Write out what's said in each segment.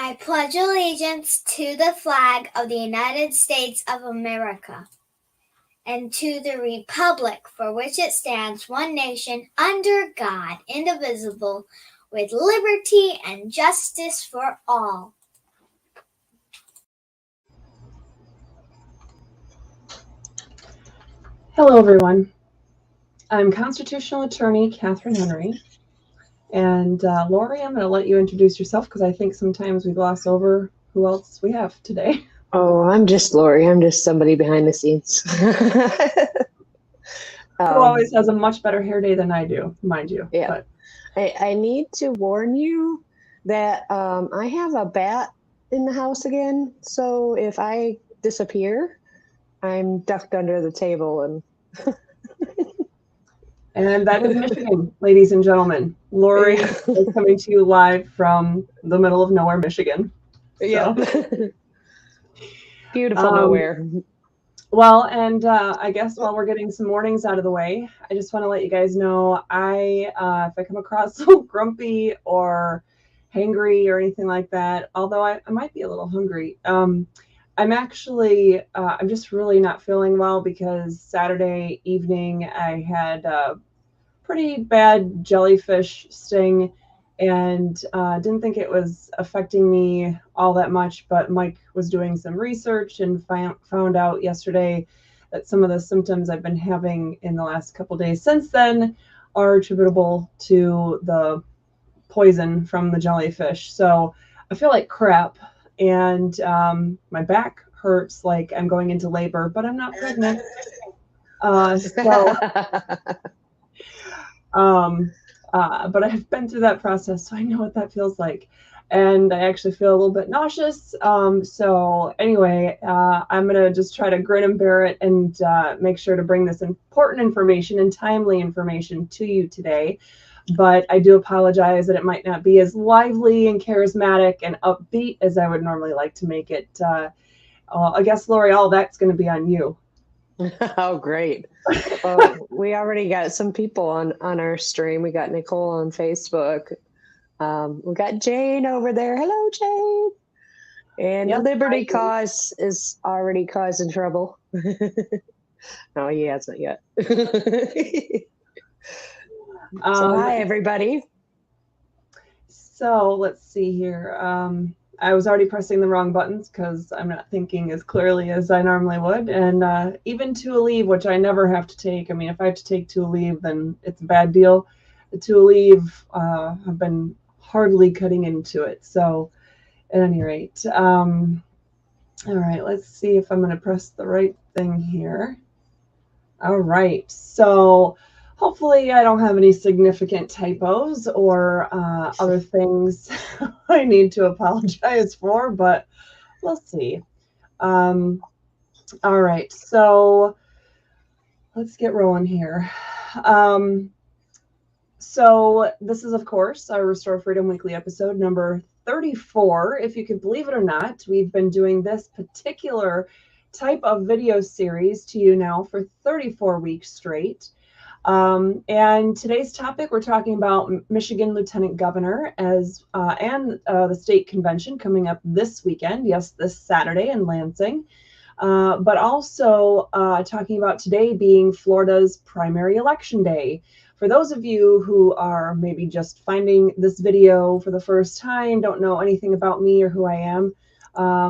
I pledge allegiance to the flag of the United States of America and to the republic for which it stands, one nation, under God, indivisible, with liberty and justice for all. Hello, everyone. I'm Constitutional Attorney Catherine Henry. And Lori, I'm going to let you introduce yourself because I think sometimes we gloss over who else we have today. Oh, I'm just Lori. I'm just somebody behind the scenes. Who always has a much better hair day than I do, mind you. Yeah. But I need to warn you that I have a bat in the house again. So if I disappear, I'm ducked under the table. And that is Michigan, ladies and gentlemen. Lori is coming to you live from the middle of nowhere, Michigan. Yeah. Beautiful nowhere. Well, and I guess while we're getting some mornings out of the way, I just want to let you guys know if I come across so grumpy or hangry or anything like that, although I might be a little hungry, I'm just really not feeling well because Saturday evening I had a pretty bad jellyfish sting and didn't think it was affecting me all that much, but Mike was doing some research and found out yesterday that some of the symptoms I've been having in the last couple days since then are attributable to the poison from the jellyfish. So I feel like crap, and my back hurts like I'm going into labor, but I'm not pregnant. But I've been through that process, so I know what that feels like. And I actually feel a little bit nauseous. So anyway, I'm going to just try to grin and bear it and make sure to bring this important information and timely information to you today. But I do apologize that it might not be as lively and charismatic and upbeat as I would normally like to make it. I guess, Lori, all that's going to be on you. Oh, great. Well, we already got some people on our stream. We got Nicole on Facebook. We got Jane over there. Hello, Jane. And Yep, Liberty Cause is already causing trouble. No, he hasn't yet. So hi, everybody. So let's see here. I was already pressing the wrong buttons because I'm not thinking as clearly as I normally would. And even to a leave, which I never have to take. I mean, if I have to take to a leave, then it's a bad deal. The to a leave, I've been hardly cutting into it. So at any rate, all right, let's see if I'm going to press the right thing here. All right, so hopefully I don't have any significant typos or other things I need to apologize for, but we'll see. All right, so let's get rolling here. So this is, of course, our Restore Freedom Weekly episode number 34. If you could believe it or not, we've been doing this particular type of video series to you now for 34 weeks straight. And today's topic, we're talking about Michigan Lieutenant Governor and the state convention coming up this weekend. Yes, this Saturday in Lansing. But also talking about today being Florida's primary election day. For those of you who are maybe just finding this video for the first time, don't know anything about me or who I am,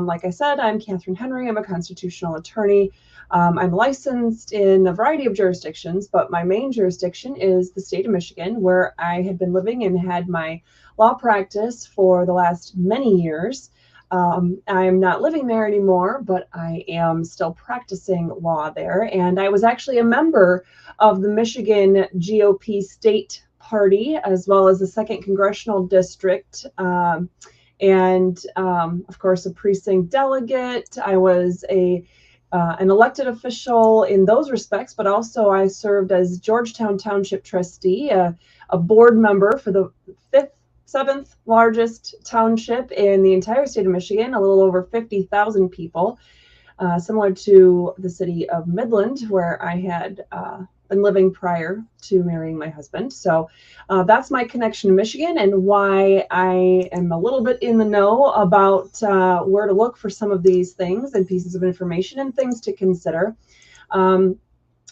like I said, I'm Catherine Henry. I'm a constitutional attorney. I'm licensed in a variety of jurisdictions, but my main jurisdiction is the state of Michigan, where I had been living and had my law practice for the last many years. I am not living there anymore, but I am still practicing law there. And I was actually a member of the Michigan GOP state party, as well as the 2nd Congressional District. And of course, a precinct delegate. I was an elected official in those respects, but also I served as Georgetown Township trustee, a board member for the 7th largest township in the entire state of Michigan, a little over 50,000 people, similar to the city of Midland, where I had been living prior to marrying my husband. So that's my connection to Michigan and why I am a little bit in the know about where to look for some of these things and pieces of information and things to consider. And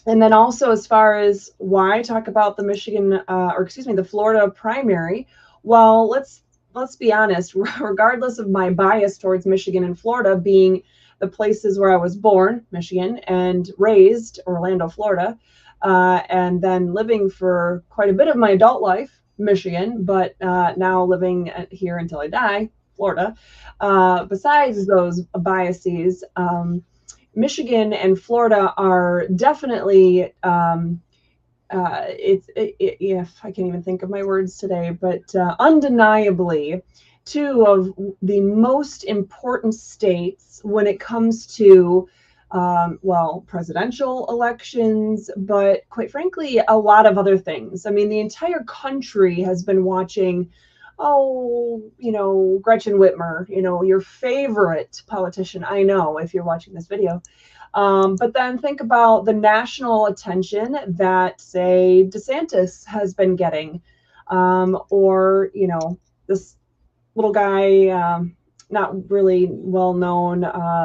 then also, as far as why I talk about the the Florida primary, well, let's be honest, regardless of my bias towards Michigan and Florida being the places where I was born, Michigan, and raised, Orlando, Florida, and then living for quite a bit of my adult life, Michigan, but now living here until I die, Florida. Besides those biases, Michigan and Florida are definitely, if I can't even think of my words today, but undeniably two of the most important states when it comes to, well, presidential elections, but quite frankly, a lot of other things. I mean, the entire country has been watching, Gretchen Whitmer, your favorite politician, I know, if you're watching this video. But then think about the national attention that, say, DeSantis has been getting, or, this little guy, not really well known,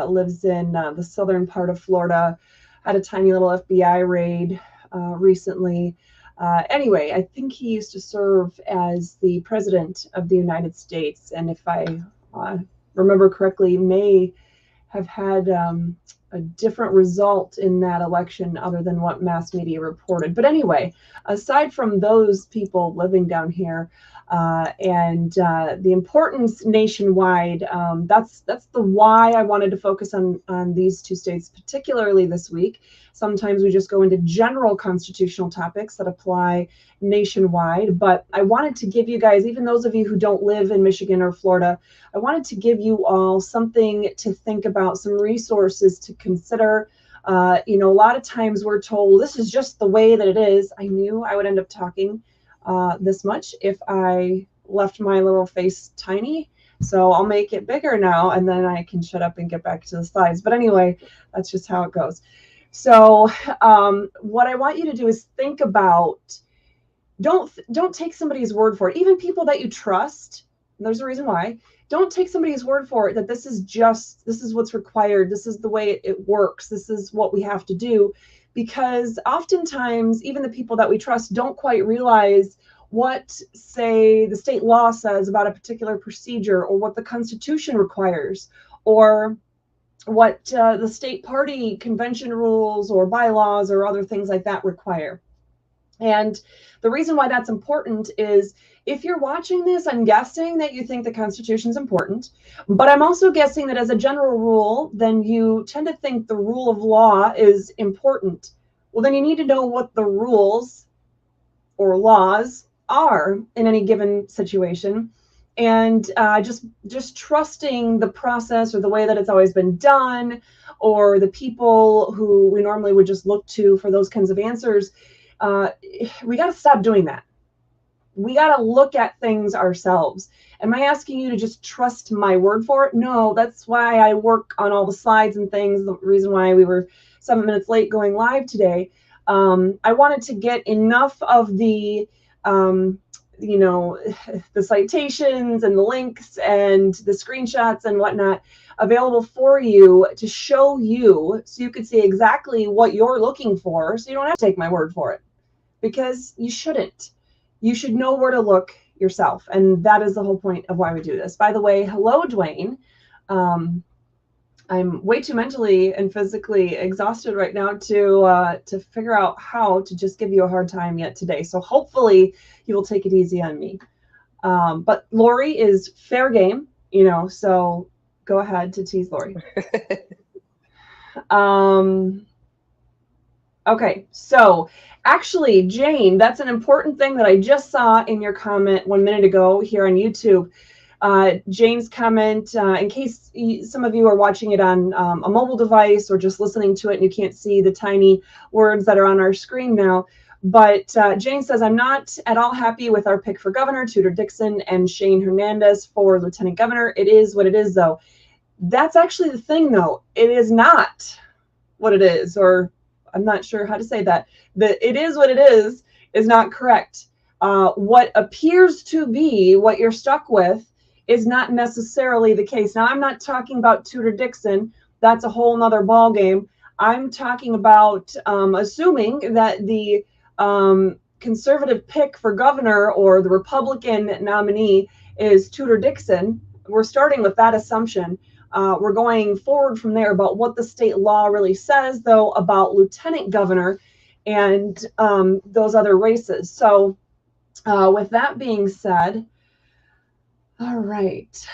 lives in the southern part of Florida, had a tiny little FBI raid recently. Anyway, I think he used to serve as the president of the United States, and if I remember correctly, may have had a different result in that election other than what mass media reported. But anyway, aside from those people living down here and the importance nationwide, that's the why I wanted to focus on these two states, particularly this week. Sometimes we just go into general constitutional topics that apply nationwide, but I wanted to give you guys, even those of you who don't live in Michigan or Florida, I wanted to give you all something to think about, some resources to consider. A lot of times we're told this is just the way that it is. I knew I would end up talking this much if I left my little face tiny. So I'll make it bigger now, and then I can shut up and get back to the slides. But anyway, that's just how it goes. So what I want you to do is think about, don't take somebody's word for it. Even people that you trust, there's a reason why. Don't take somebody's word for it that this is what's required. This is the way it works. This is what we have to do. Because oftentimes, even the people that we trust don't quite realize what, say, the state law says about a particular procedure, or what the Constitution requires, or what the state party convention rules or bylaws or other things like that require. And the reason why that's important is, if you're watching this, I'm guessing that you think the Constitution is important, but I'm also guessing that as a general rule, then you tend to think the rule of law is important. Well, then you need to know what the rules or laws are in any given situation. And just trusting the process or the way that it's always been done, or the people who we normally would just look to for those kinds of answers, we got to stop doing that. We got to look at things ourselves. Am I asking you to just trust my word for it? No, that's why I work on all the slides and things. The reason why we were 7 minutes late going live today. I wanted to get enough of the the citations and the links and the screenshots and whatnot available for you to show you, so you could see exactly what you're looking for, so you don't have to take my word for it, because you shouldn't. You should know where to look yourself, and that is the whole point of why we do this. By the way, hello, Dwayne. I'm way too mentally and physically exhausted right now to figure out how to just give you a hard time yet today. So hopefully you will take it easy on me. But Lori is fair game, so go ahead to tease Lori. Okay, so actually, Jane, that's an important thing that I just saw in your comment 1 minute ago here on YouTube. Jane's comment, in case some of you are watching it on a mobile device or just listening to it and you can't see the tiny words that are on our screen now, but Jane says, I'm not at all happy with our pick for governor, Tudor Dixon and Shane Hernandez for lieutenant governor. It is what it is, though. That's actually the thing, though. It is not what it is, or I'm not sure how to say that. The it is what it is not correct. What appears to be what you're stuck with is not necessarily the case. Now, I'm not talking about Tudor-Dixon. That's a whole nother ballgame. I'm talking about assuming that the conservative pick for governor or the Republican nominee is Tudor-Dixon. We're starting with that assumption. We're going forward from there about what the state law really says, though, about lieutenant governor and those other races. So with that being said, all right.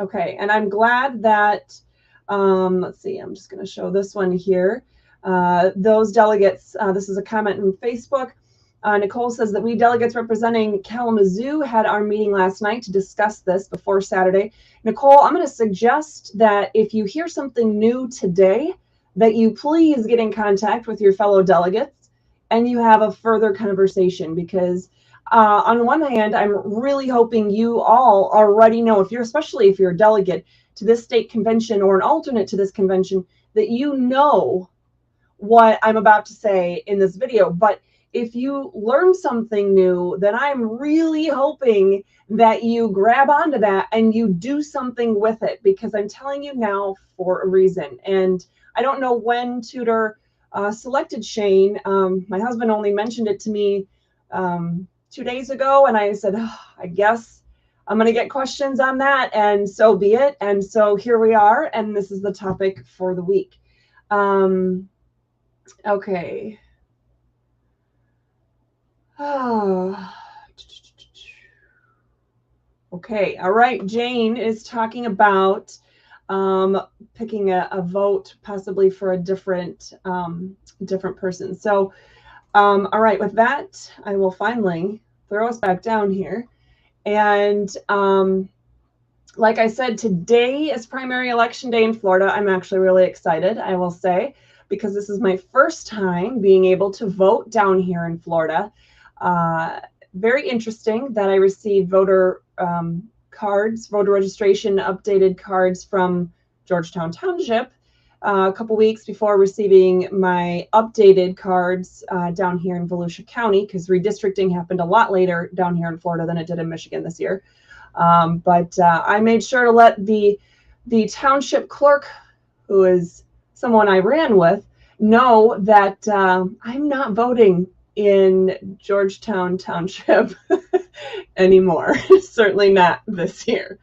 Okay, and I'm glad that, let's see, I'm just going to show this one here. Those delegates, this is a comment from Facebook. Nicole says that we delegates representing Kalamazoo had our meeting last night to discuss this before Saturday. Nicole, I'm going to suggest that if you hear something new today, that you please get in contact with your fellow delegates and you have a further conversation, because on one hand, I'm really hoping you all already know, especially if you're a delegate to this state convention or an alternate to this convention, that you know what I'm about to say in this video. But if you learn something new, then I'm really hoping that you grab onto that and you do something with it, because I'm telling you now for a reason. And I don't know when Tudor selected Shane. My husband only mentioned it to me 2 days ago, and I said, oh, I guess I'm going to get questions on that, and so be it. And so here we are, and this is the topic for the week. Okay. Oh. Okay. All right. Jane is talking about picking a vote possibly for a different person. So, all right. With that, I will finally throw us back down here. And like I said, today is primary election day in Florida. I'm actually really excited, I will say, because this is my first time being able to vote down here in Florida. Very interesting that I received voter cards, voter registration updated cards from Georgetown Township a couple weeks before receiving my updated cards down here in Volusia County, because redistricting happened a lot later down here in Florida than it did in Michigan this year. But I made sure to let the township clerk, who is someone I ran with, know that I'm not voting in Georgetown Township anymore. Certainly not this year.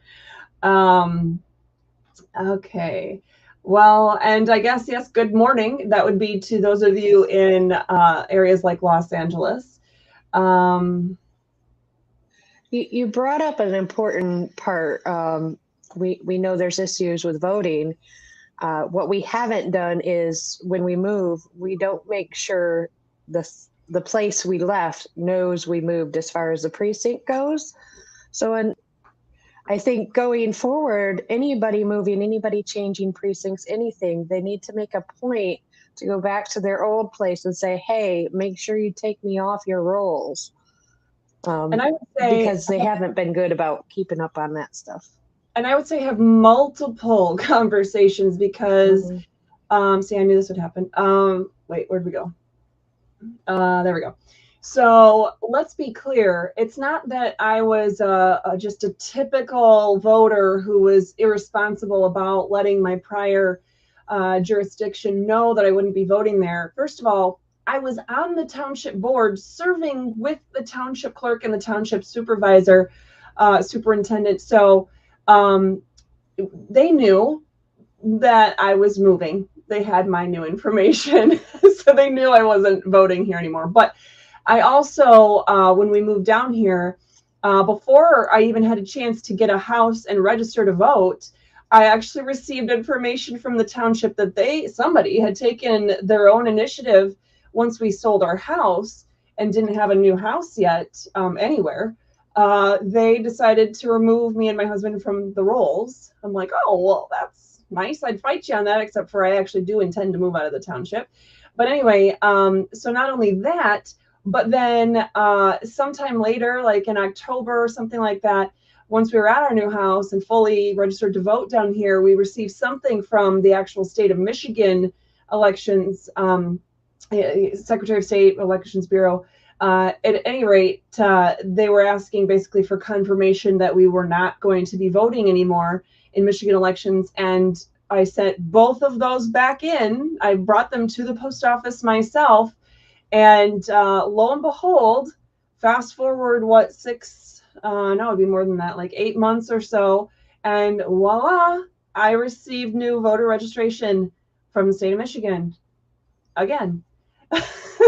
Okay. Well, and I guess, yes, good morning. That would be to those of you in areas like Los Angeles. You brought up an important part. We know there's issues with voting. What we haven't done is when we move, we don't make sure the place we left knows we moved as far as the precinct goes. So I think going forward, anybody moving, anybody changing precincts, anything, they need to make a point to go back to their old place and say, hey, make sure you take me off your rolls. And I would say, because they haven't been good about keeping up on that stuff. And I would say have multiple conversations, because, see, I knew this would happen. Wait, where'd we go? There we go. So let's be clear. It's not that I was just a typical voter who was irresponsible about letting my prior jurisdiction know that I wouldn't be voting there. First of all, I was on the township board serving with the township clerk and the township supervisor, superintendent. So they knew that I was moving. They had my new information. So they knew I wasn't voting here anymore. But I also, when we moved down here, before I even had a chance to get a house and register to vote, I actually received information from the township that somebody had taken their own initiative once we sold our house and didn't have a new house yet anywhere. They decided to remove me and my husband from the rolls. I'm like, oh, well, that's nice. I'd fight you on that, except for I actually do intend to move out of the township. But anyway, so not only that, but then sometime later, like in October or something like that, once we were at our new house and fully registered to vote down here, we received something from the actual state of Michigan Elections, Secretary of State, Elections Bureau. At any rate, they were asking basically for confirmation that we were not going to be voting anymore in Michigan elections. And I sent both of those back in. I brought them to the post office myself. And lo and behold, fast forward, what, no, it'd be more than that, like 8 months or so. And voila, I received new voter registration from the state of Michigan again.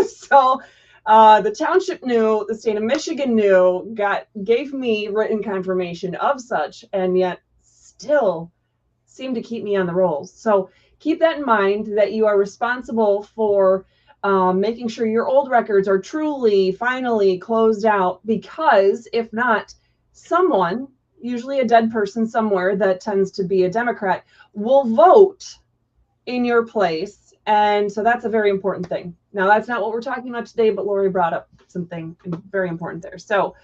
So the township knew, the state of Michigan knew, gave me written confirmation of such, and yet still seem to keep me on the rolls. So keep that in mind, that you are responsible for making sure your old records are truly, finally closed out, because if not, someone, usually a dead person somewhere that tends to be a Democrat, will vote in your place. And so that's a very important thing. Now, that's not what we're talking about today, but Lori brought up something very important there. So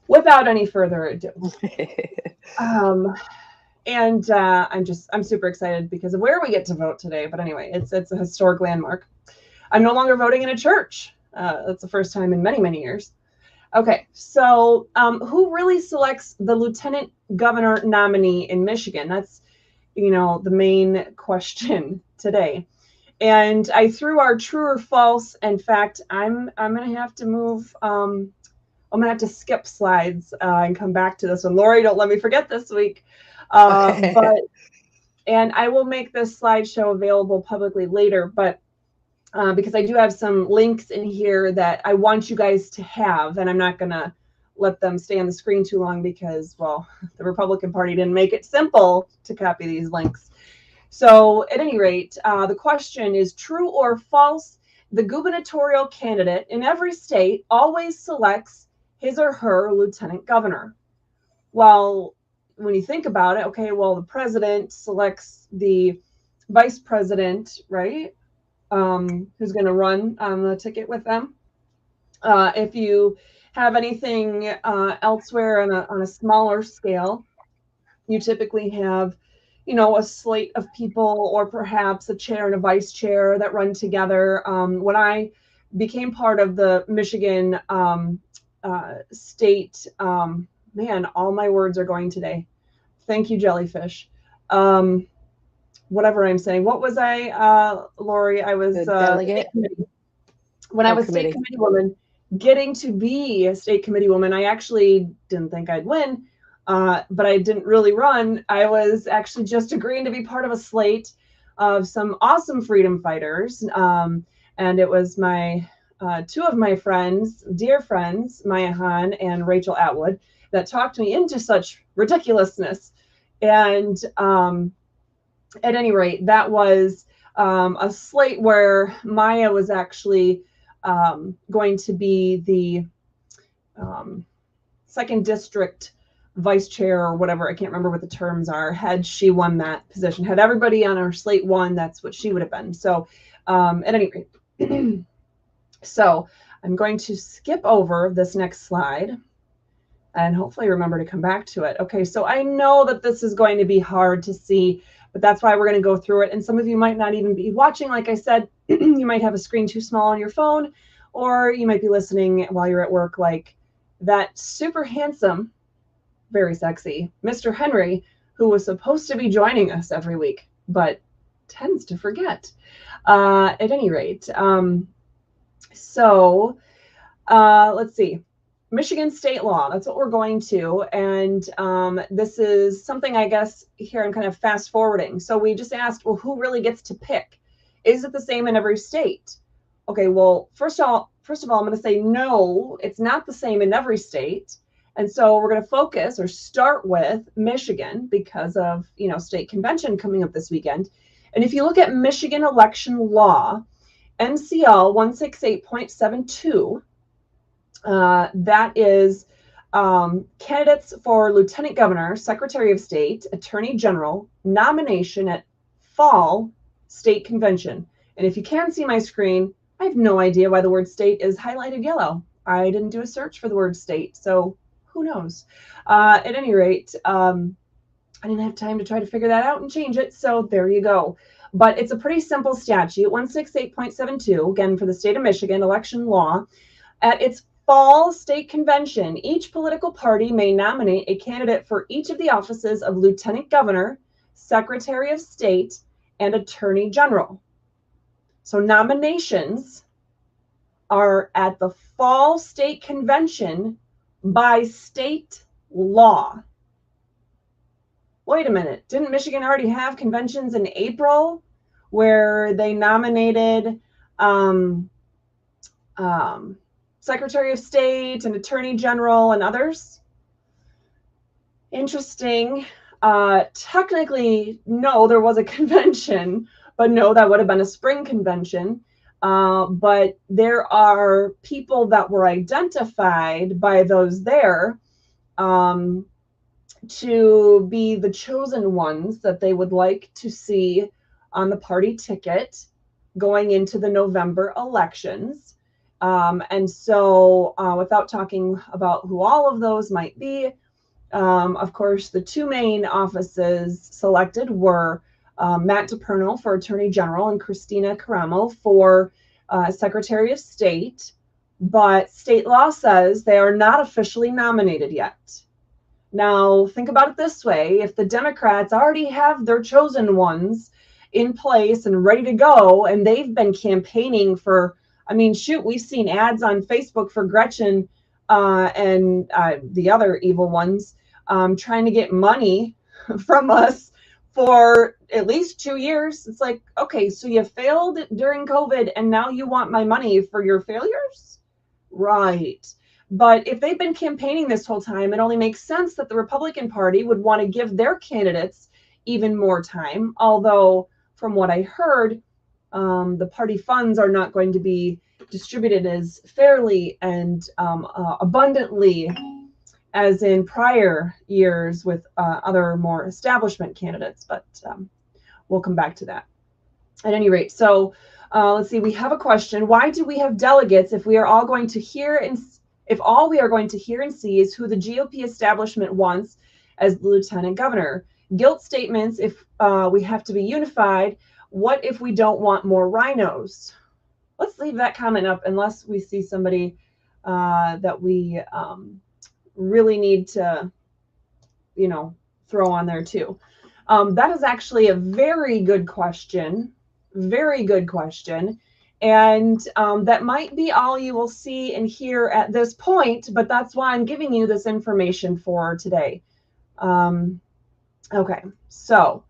without any further ado, I'm super excited because of where we get to vote today. But anyway, it's a historic landmark. I'm no longer voting in a church. That's the first time in many, many years. Okay, so who really selects the lieutenant governor nominee in Michigan? That's, the main question today. And I threw our true or false. In fact, I'm going to have to move. I'm going to have to skip slides and come back to this one. Lori, don't let me forget this week. And I will make this slideshow available publicly later, but because I do have some links in here that I want you guys to have, and I'm not going to let them stay on the screen too long because, well, the Republican Party didn't make it simple to copy these links. So at any rate, the question is, true or false, the gubernatorial candidate in every state always selects his or her lieutenant governor. Well, when you think about it, okay, well, the president selects the vice president, right? Who's going to run on the ticket with them. If you have anything elsewhere on a smaller scale, you typically have, a slate of people, or perhaps a chair and a vice chair that run together. When I became part of the Michigan state, man, all my words are going today. Thank you, jellyfish. Whatever I'm saying. What was I, Lori? I was delegate. When I was state committee woman, getting to be a state committee woman, I actually didn't think I'd win, but I didn't really run. I was actually just agreeing to be part of a slate of some awesome freedom fighters. And it was my two of my friends, dear friends, Maya Hahn and Rachel Atwood, that talked me into such ridiculousness. And at any rate, that was a slate where Maya was actually going to be the second district vice chair or whatever. I can't remember what the terms are. Had she won that position, had everybody on our slate won, that's what she would have been. So at any rate, so I'm going to skip over this next slide and hopefully remember to come back to it. Okay, so I know that this is going to be hard to see, but that's why we're going to go through it. And some of you might not even be watching. Like I said, you might have a screen too small on your phone, or you might be listening while you're at work, like that super handsome, very sexy Mr. Henry, who was supposed to be joining us every week, but tends to forget. At any rate, so let's see. Michigan state law, that's what we're going to. And this is something, I guess, here I'm kind of fast forwarding. So we just asked, well, who really gets to pick? Is it the same in every state? Okay, well, first of all, I'm going to say no, it's not the same in every state. And so we're going to focus or start with Michigan because of, state convention coming up this weekend. And if you look at Michigan election law, MCL 168.72, that is candidates for lieutenant governor, secretary of state, attorney general, nomination at fall state convention. And if you can see my screen, I have no idea why the word state is highlighted yellow. I didn't do a search for the word state, so who knows? At any rate, I didn't have time to try to figure that out and change it, so there you go. But it's a pretty simple statute, 168.72, again, for the state of Michigan, election law. At its fall state convention, each political party may nominate a candidate for each of the offices of lieutenant governor, secretary of state, and attorney general. So nominations are at the fall state convention by state law. Wait a minute, didn't Michigan already have conventions in April where they nominated Secretary of State and Attorney General and others? Interesting. Technically, no, there was a convention, but no, that would have been a spring convention. But there are people that were identified by those there to be the chosen ones that they would like to see on the party ticket going into the November elections. And so without talking about who all of those might be, of course, the two main offices selected were Matt DePerno for Attorney General and Christina Caramo for Secretary of State. But state law says they are not officially nominated yet. Now, think about it this way. If the Democrats already have their chosen ones in place and ready to go, and they've been campaigning for, I mean, shoot, we've seen ads on Facebook for Gretchen and the other evil ones trying to get money from us for at least 2 years. It's like, okay, so you failed during COVID and now you want my money for your failures? Right. But if they've been campaigning this whole time, it only makes sense that the Republican Party would want to give their candidates even more time. Although, from what I heard, the party funds are not going to be distributed as fairly and abundantly as in prior years with other more establishment candidates. But we'll come back to that. At any rate, so let's see. We have a question. Why do we have delegates if we are all going to hear and if all we are going to hear and see is who the GOP establishment wants as the lieutenant governor? Guilt statements if we have to be unified. What if we don't want more rhinos? Let's leave that comment up unless we see somebody that we really need to, you know, throw on there too. That is actually a very good question. Very good question. And that might be all you will see and hear at this point, but that's why I'm giving you this information for today. Okay, so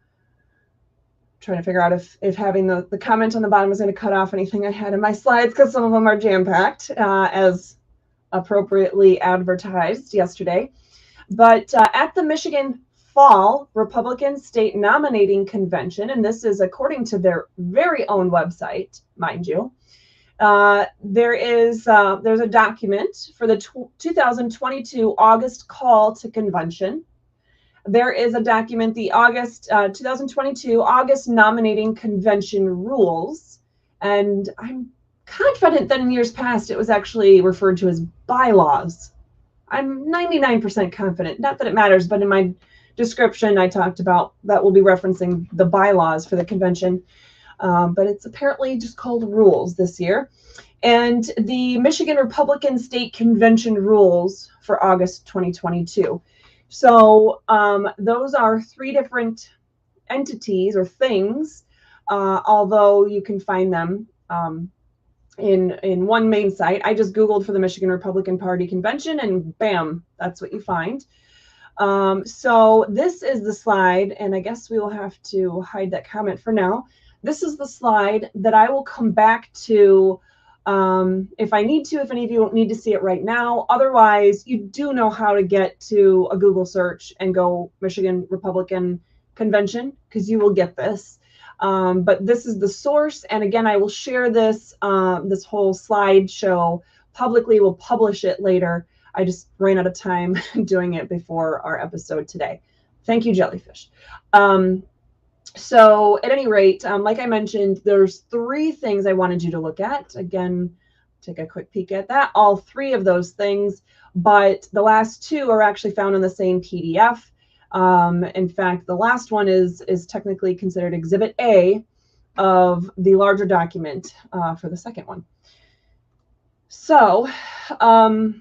trying to figure out if having the comment on the bottom is going to cut off anything I had in my slides, because some of them are jam-packed as appropriately advertised yesterday. But at the Michigan Fall Republican State Nominating Convention, and this is according to their very own website, mind you, there's a document for the 2022 August call to convention. There is a document, the 2022 August Nominating Convention Rules, and I'm confident that in years past it was actually referred to as bylaws. I'm 99% confident, not that it matters, but in my description I talked about that we'll be referencing the bylaws for the convention, but it's apparently just called rules this year. And the Michigan Republican State Convention rules for August 2022. So those are three different entities or things, although you can find them in one main site. I just Googled for the Michigan Republican Party Convention and bam, that's what you find. So this is the slide, and I guess we will have to hide that comment for now. This is the slide that I will come back to if I need to, if any of you don't need to see it right now. Otherwise, you do know how to get to a Google search and go Michigan Republican Convention, because you will get this. But this is the source, and again, I will share this this whole slideshow publicly. We'll publish it later. I just ran out of time doing it before our episode today. Thank you, Jellyfish. So at any rate, like I mentioned, there's three things I wanted you to look at. Again, take a quick peek at that. All three of those things, but the last two are actually found in the same PDF. In fact, the last one is technically considered Exhibit A of the larger document for the second one. So, all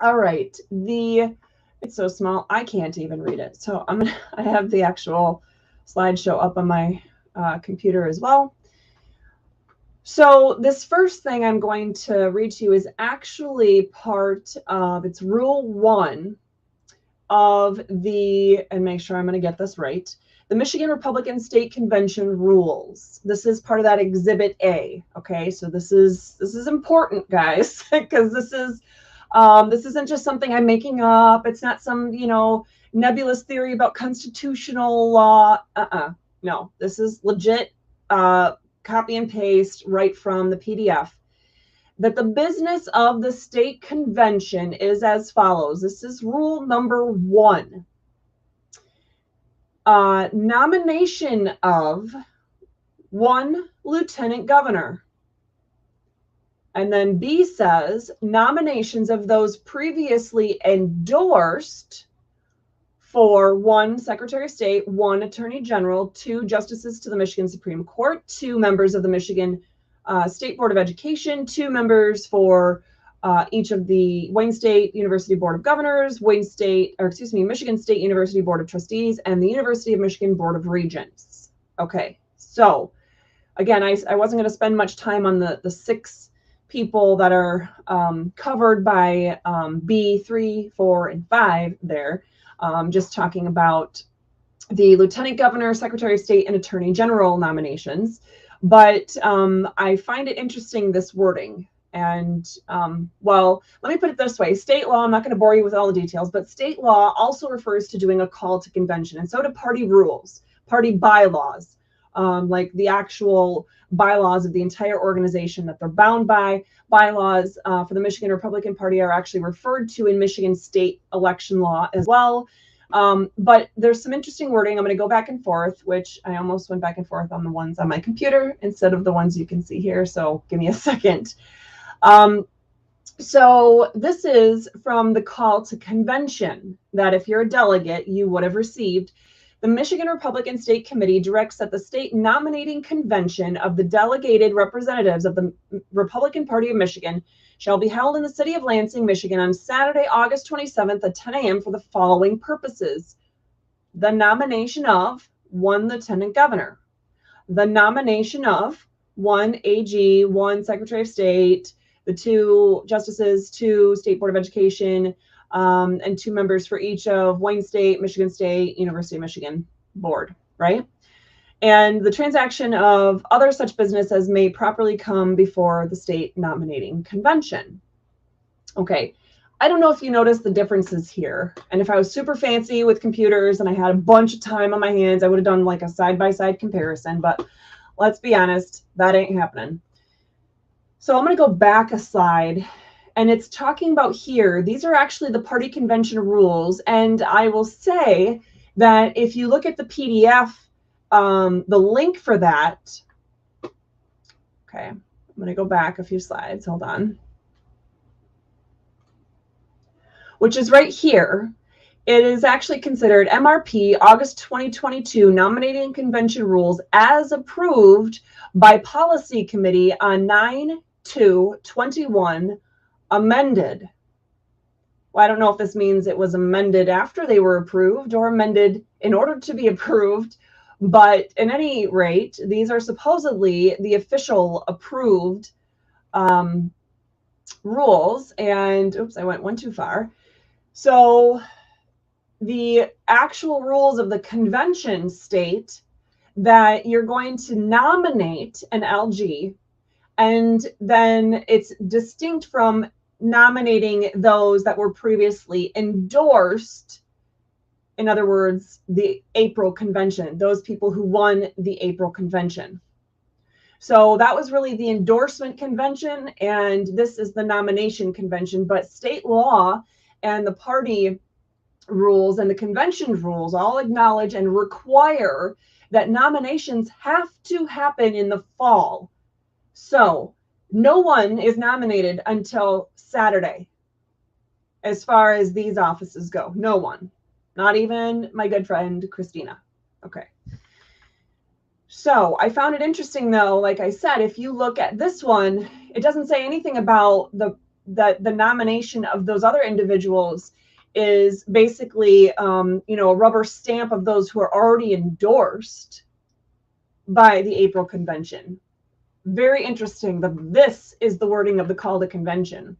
right, it's so small I can't even read it. So I have the actual slideshow up on my computer as well. So this first thing I'm going to read to you is actually part of, it's Rule 1 of the, and make sure I'm going to get this right, the Michigan Republican State Convention rules. This is part of that Exhibit A. Okay, so this is important, guys, because this isn't just something I'm making up. It's not some, you know, nebulous theory about constitutional law. No, this is legit. Copy and paste right from the PDF. That the business of the state convention is as follows. This is rule number 1. Nomination of 1 lieutenant governor. And then B says nominations of those previously endorsed for 1 Secretary of State, 1 Attorney General, 2 Justices to the Michigan Supreme Court, 2 members of the Michigan State Board of Education, 2 members for each of the Wayne State University Board of Governors, Michigan State University Board of Trustees, and the University of Michigan Board of Regents. Okay, so again, I wasn't going to spend much time on the 6 people that are covered by B, 3, 4, and 5 there. Just talking about the Lieutenant Governor, Secretary of State, and Attorney General nominations. But I find it interesting, this wording. And, well, let me put it this way. State law, I'm not going to bore you with all the details, but state law also refers to doing a call to convention. And so do party rules, party bylaws, like the actual bylaws of the entire organization that they're bound by. Bylaws for the Michigan Republican Party are actually referred to in Michigan state election law as well. But there's some interesting wording. I'm going to go back and forth, which I almost went back and forth on the ones on my computer instead of the ones you can see here. So give me a second. So this is from the call to convention that if you're a delegate, you would have received. The Michigan Republican State Committee directs that the state nominating convention of the delegated representatives of the Republican Party of Michigan shall be held in the city of Lansing, Michigan on Saturday, August 27th at 10 a.m. for the following purposes. The nomination of 1 lieutenant governor, the nomination of 1 AG, 1 Secretary of State, the 2 justices, 2 State Board of Education, and 2 members for each of Wayne State, Michigan State, University of Michigan Board, right? And the transaction of other such business as may properly come before the state nominating convention. Okay, I don't know if you noticed the differences here. And if I was super fancy with computers and I had a bunch of time on my hands, I would have done like a side-by-side comparison, but let's be honest, that ain't happening. So I'm going to go back a slide. And it's talking about here, these are actually the party convention rules. And I will say that if you look at the PDF, the link for that, okay, I'm going to go back a few slides. Hold on. Which is right here. It is actually considered MRP August 2022 nominating convention rules as approved by policy committee on 9/2/21. Amended. Well, I don't know if this means it was amended after they were approved or amended in order to be approved, but at any rate, these are supposedly the official approved rules. And oops, I went one too far. So the actual rules of the convention state that you're going to nominate an LG, and then it's distinct from nominating those that were previously endorsed. In other words, the April convention, those people who won the April convention. So that was really the endorsement convention, and this is the nomination convention. But state law and the party rules and the convention rules all acknowledge and require that nominations have to happen in the fall. So no one is nominated until Saturday, as far as these offices go. No one. Not even my good friend, Christina. Okay. So I found it interesting, though, like I said, if you look at this one, it doesn't say anything about the nomination of those other individuals is basically, a rubber stamp of those who are already endorsed by the April convention. Very interesting. This is the wording of the call to convention.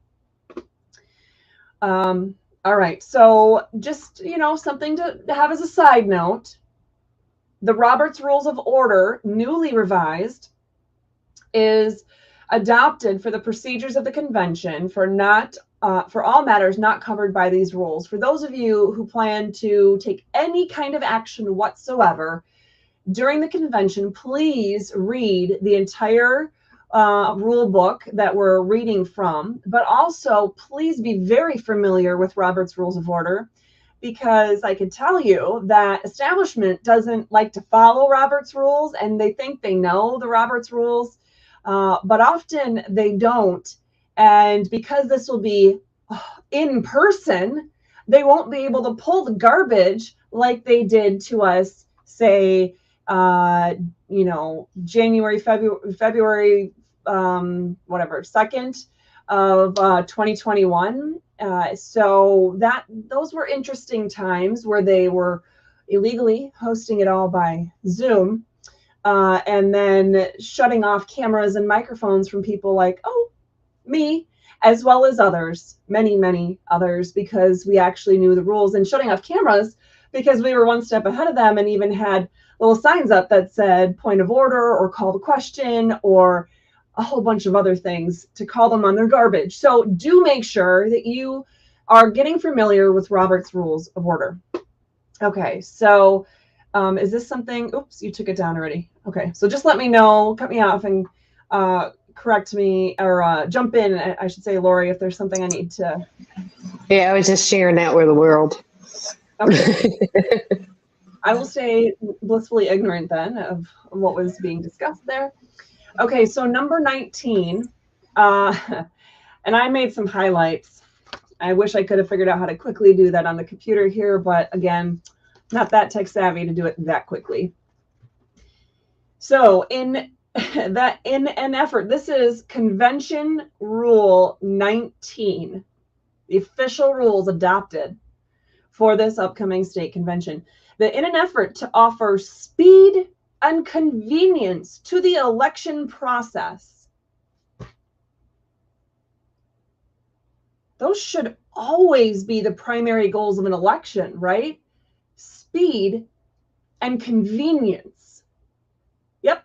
All right. So just, something to have as a side note. The Roberts Rules of Order, newly revised, is adopted for the procedures of the convention for all matters not covered by these rules. For those of you who plan to take any kind of action whatsoever during the convention, please read the entire rule book that we're reading from, but also please be very familiar with Robert's Rules of Order, because I can tell you that establishment doesn't like to follow Robert's rules, and they think they know the Robert's rules, but often they don't. And because this will be in person, they won't be able to pull the garbage like they did to us, say, January, February, whatever, 2nd of 2021. So those were interesting times where they were illegally hosting it all by Zoom, and then shutting off cameras and microphones from people like, me, as well as others, many, many others, because we actually knew the rules, and shutting off cameras because we were one step ahead of them and even had little signs up that said point of order or call to question or a whole bunch of other things to call them on their garbage. So do make sure that you are getting familiar with Robert's Rules of Order. Okay, so is this something? Oops, you took it down already. Okay, so just let me know, cut me off, and correct me, or jump in, I should say, Lori, if there's something I need to. Yeah, I was just sharing that with the world. Okay. I will stay blissfully ignorant then of what was being discussed there. Okay, so number 19, and I made some highlights. I wish I could have figured out how to quickly do that on the computer here, but again, not that tech savvy to do it that quickly. So in an effort, this is Convention Rule 19, the official rules adopted for this upcoming state convention. That in an effort to offer speed and convenience to the election process, those should always be the primary goals of an election, right? Speed and convenience. Yep.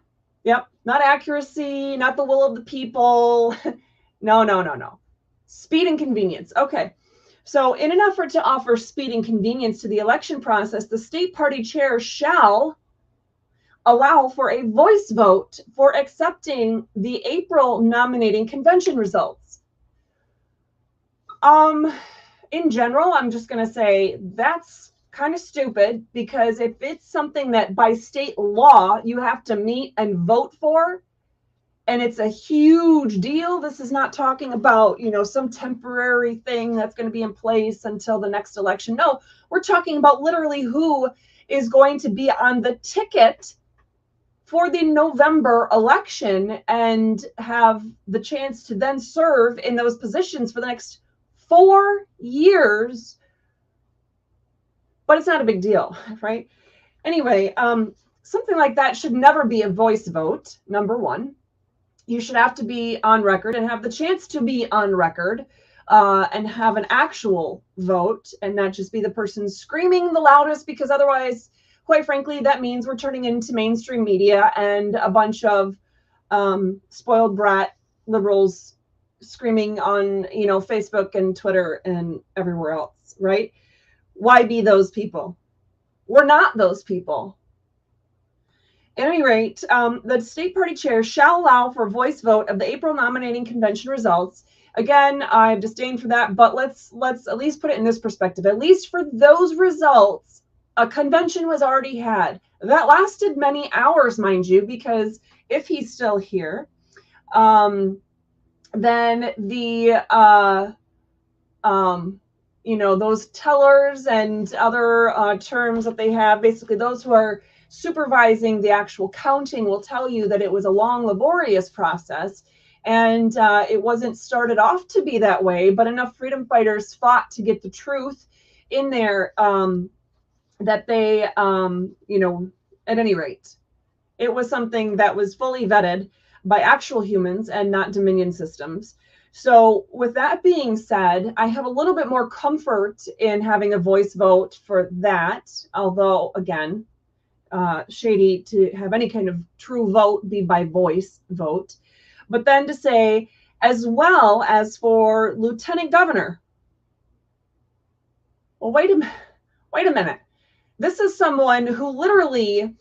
Not accuracy, not the will of the people. No. Speed and convenience. Okay. So in an effort to offer speed and convenience to the election process, the state party chair shall allow for a voice vote for accepting the April nominating convention results. In general, I'm just going to say that's kind of stupid, because if it's something that by state law you have to meet and vote for, and it's a huge deal, this is not talking about, some temporary thing that's going to be in place until the next election. No, we're talking about literally who is going to be on the ticket for the November election and have the chance to then serve in those positions for the next 4 years. But it's not a big deal, right? Anyway, something like that should never be a voice vote, number one. You should have to be on record and have the chance to be on record and have an actual vote, and not just be the person screaming the loudest, because otherwise, quite frankly, that means we're turning into mainstream media and a bunch of spoiled brat liberals screaming on, Facebook and Twitter and everywhere else, right? Why be those people? We're not those people. At any rate, the state party chair shall allow for a voice vote of the April nominating convention results. Again, I have disdain for that, but let's at least put it in this perspective. At least for those results, a convention was already had. That lasted many hours, mind you, because if he's still here, then the you know, those tellers and other terms that they have, basically those who are supervising the actual counting will tell you that it was a long, laborious process. And it wasn't started off to be that way, but enough freedom fighters fought to get the truth in there that they, you know, at any rate, it was something that was fully vetted by actual humans and not Dominion systems. So with that being said, I have a little bit more comfort in having a voice vote for that, although, again, shady to have any kind of true vote be by voice vote. But then to say, as well as for lieutenant governor. Well, wait a minute. This is someone who literally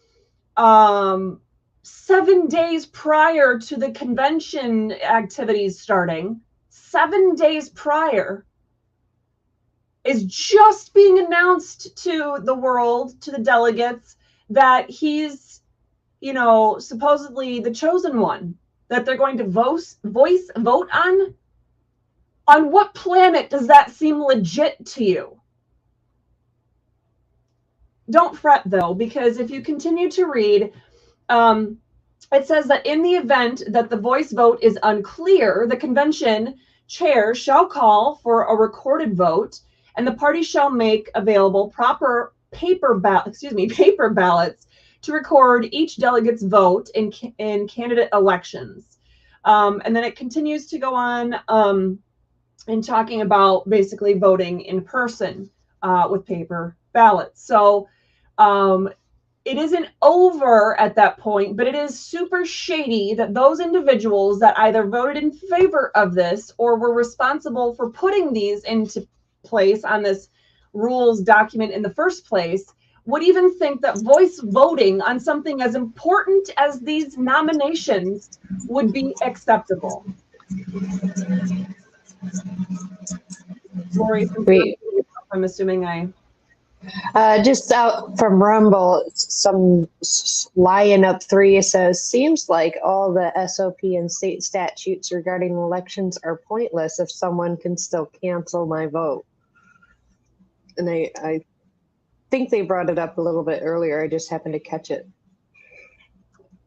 7 days prior to the convention activities starting, 7 days prior, is just being announced to the world, to the delegates, that he's, you know, supposedly the chosen one, that they're going to voice vote on. On what planet does that seem legit to you? Don't fret, though, because if you continue to read, it says that in the event that the voice vote is unclear, the convention chair shall call for a recorded vote, and the party shall make available proper paper ballots to record each delegate's vote in candidate elections. And then it continues to go on in talking about basically voting in person with paper ballots. So it isn't over at that point, but it is super shady that those individuals that either voted in favor of this or were responsible for putting these into place on this rules document in the first place would even think that voice voting on something as important as these nominations would be acceptable. Lori, I'm assuming just out from Rumble, some Lion Up 3 says, seems like all the SOP and state statutes regarding elections are pointless if someone can still cancel my vote. And I think they brought it up a little bit earlier. I just happened to catch it.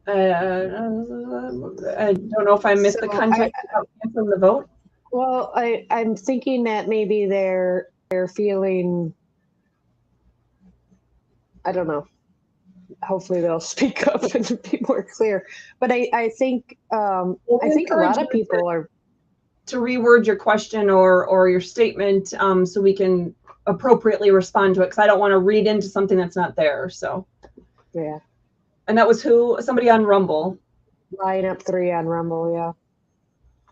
I don't know if I missed the context about canceling the vote. Well, I'm thinking that maybe they're feeling, I don't know. Hopefully they'll speak up and be more clear. But I think a lot of people are to reword your question or your statement so we can appropriately respond to it, because I don't want to read into something that's not there. So yeah. And that was who? Somebody on Rumble. Lion Up 3 on Rumble, yeah.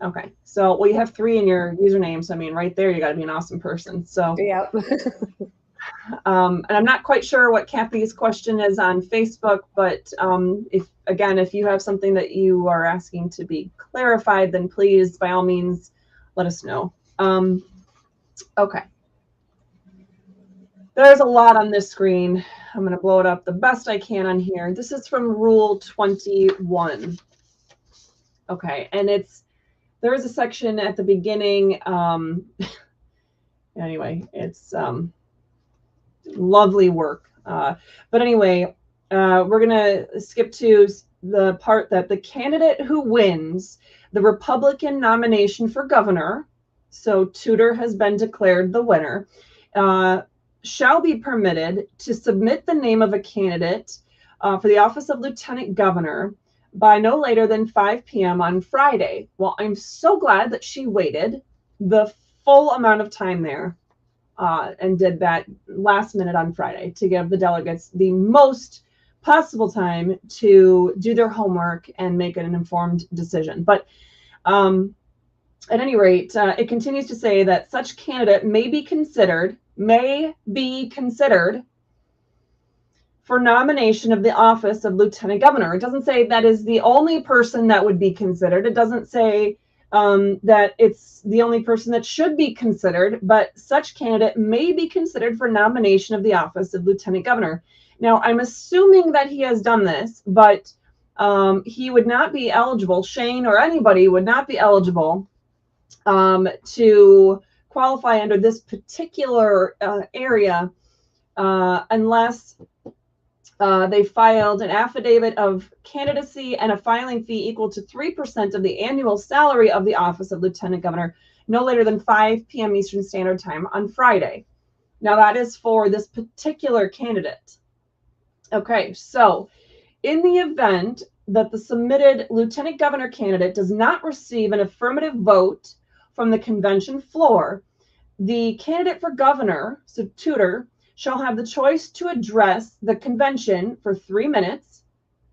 Okay, so well, you have 3 in your username, so I mean, right there, you got to be an awesome person. So yeah. And I'm not quite sure what Kathy's question is on Facebook, but if you have something that you are asking to be clarified, then please, by all means, let us know. Okay. There's a lot on this screen. I'm going to blow it up the best I can on here. This is from Rule 21. Okay, and there is a section at the beginning. Anyway, it's lovely work. But anyway, we're going to skip to the part that the candidate who wins the Republican nomination for governor, so Tudor has been declared the winner, shall be permitted to submit the name of a candidate for the office of lieutenant governor by no later than 5 p.m. on Friday. Well, I'm so glad that she waited the full amount of time there and did that last minute on Friday to give the delegates the most possible time to do their homework and make an informed decision. But at any rate, it continues to say that such candidate may be considered for nomination of the office of lieutenant governor. It doesn't say that is the only person that would be considered. It doesn't say that it's the only person that should be considered, but such candidate may be considered for nomination of the office of lieutenant governor. Now, I'm assuming that he has done this, but he would not be eligible, Shane or anybody would not be eligible to qualify under this particular area unless they filed an affidavit of candidacy and a filing fee equal to 3% of the annual salary of the office of Lieutenant Governor no later than 5 p.m. Eastern Standard Time on Friday. Now that is for this particular candidate. Okay, so in the event that the submitted Lieutenant Governor candidate does not receive an affirmative vote from the convention floor, the candidate for governor, so tutor, shall have the choice to address the convention for 3 minutes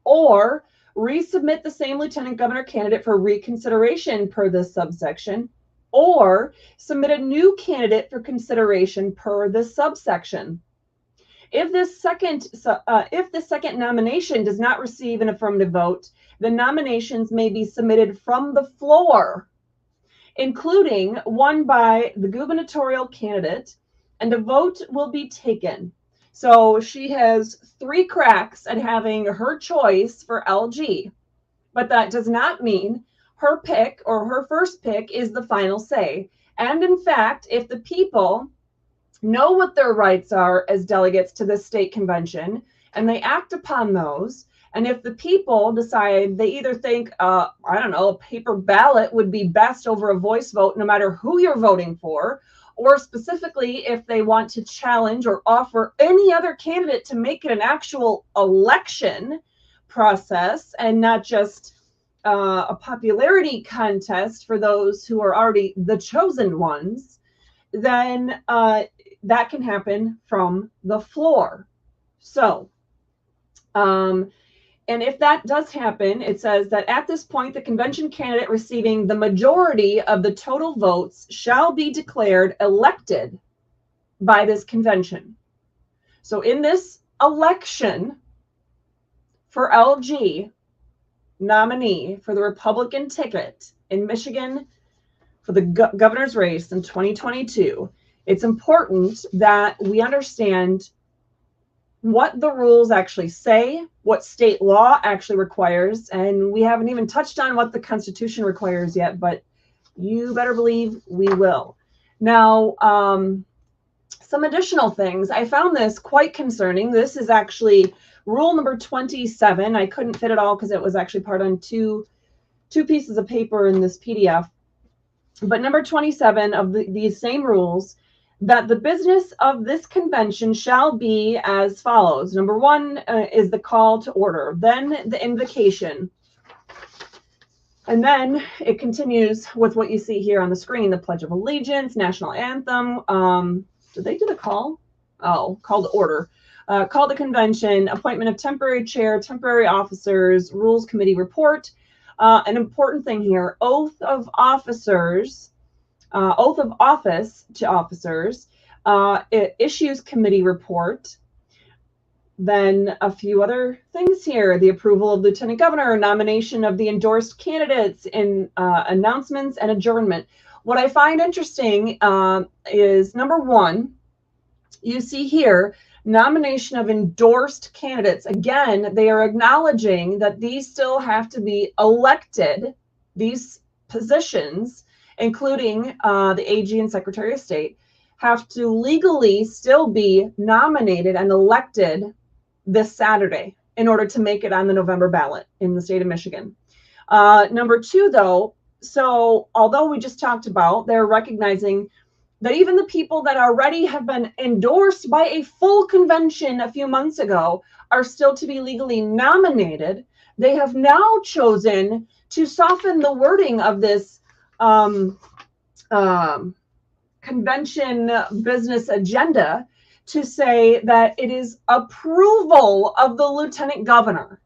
or resubmit the same lieutenant governor candidate for reconsideration per this subsection, or submit a new candidate for consideration per this subsection. If the second nomination does not receive an affirmative vote, the nominations may be submitted from the floor, including one by the gubernatorial candidate, and a vote will be taken. So she has 3 cracks at having her choice for LG, but that does not mean her pick or her first pick is the final say. And in fact, if the people know what their rights are as delegates to this state convention and they act upon those, and if the people decide they either think, I don't know, a paper ballot would be best over a voice vote no matter who you're voting for, or specifically if they want to challenge or offer any other candidate to make it an actual election process and not just a popularity contest for those who are already the chosen ones, then that can happen from the floor. So, and if that does happen, it says that at this point, the convention candidate receiving the majority of the total votes shall be declared elected by this convention. So in this election for LG nominee for the Republican ticket in Michigan for the governor's race in 2022, it's important that we understand what the rules actually say, what state law actually requires, and we haven't even touched on what the Constitution requires yet, but you better believe we will. Now, some additional things. I found this quite concerning. This is actually rule number 27. I couldn't fit it all because it was actually part on two pieces of paper in this PDF. But number 27 of these same rules, that the business of this convention shall be as follows. Number 1 is the call to order, then the invocation. And then it continues with what you see here on the screen, the Pledge of Allegiance, National Anthem. Did they do the call? Oh, call to order. Call to convention, appointment of temporary chair, temporary officers, rules committee report. An important thing here, oath of officers. Oath of office to officers, issues committee report, then a few other things here, the approval of lieutenant governor, nomination of the endorsed candidates, in announcements and adjournment. What I find interesting is number 1, you see here, nomination of endorsed candidates. Again, they are acknowledging that these still have to be elected, these positions, including the AG and Secretary of State, have to legally still be nominated and elected this Saturday in order to make it on the November ballot in the state of Michigan. Number 2, though, so although we just talked about, they're recognizing that even the people that already have been endorsed by a full convention a few months ago are still to be legally nominated. They have now chosen to soften the wording of this convention business agenda to say that it is approval of the lieutenant governor.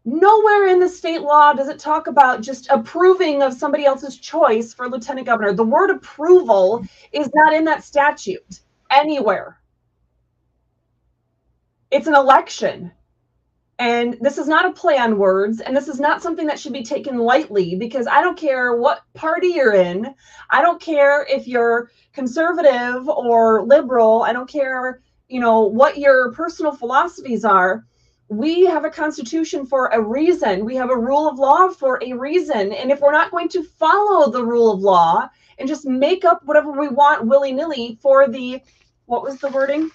Nowhere in the state law does it talk about just approving of somebody else's choice for lieutenant governor. The word approval is not in that statute anywhere. It's an election. And this is not a play on words, and this is not something that should be taken lightly, because I don't care what party you're in. I don't care if you're conservative or liberal. I don't care, what your personal philosophies are. we have a constitution for a reason. We have a rule of law for a reason. And if we're not going to follow the rule of law and just make up whatever we want willy-nilly for the, what was the wording?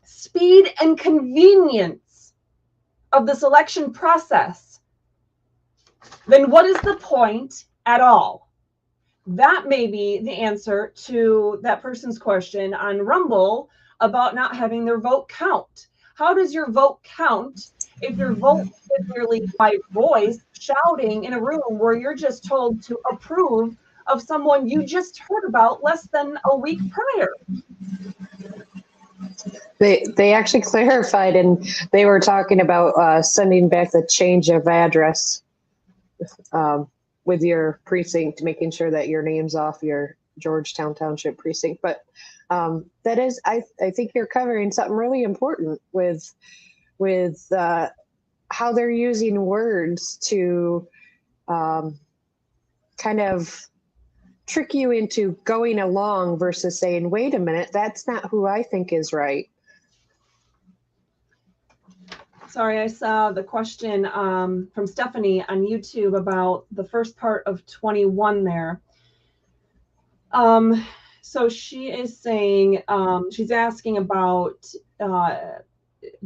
Speed and convenience of this election process, then what is the point at all? That may be the answer to that person's question on Rumble about not having their vote count. How does your vote count if your vote is merely by voice shouting in a room where you're just told to approve of someone you just heard about less than a week prior? They actually clarified, and they were talking about sending back the change of address with your precinct, making sure that your name's off your Georgetown Township precinct. But that is, I think you're covering something really important with how they're using words to kind of trick you into going along versus saying, wait a minute, that's not who I think is right. Sorry, I saw the question from Stephanie on YouTube about the first part of 21 there. So she is saying, she's asking about,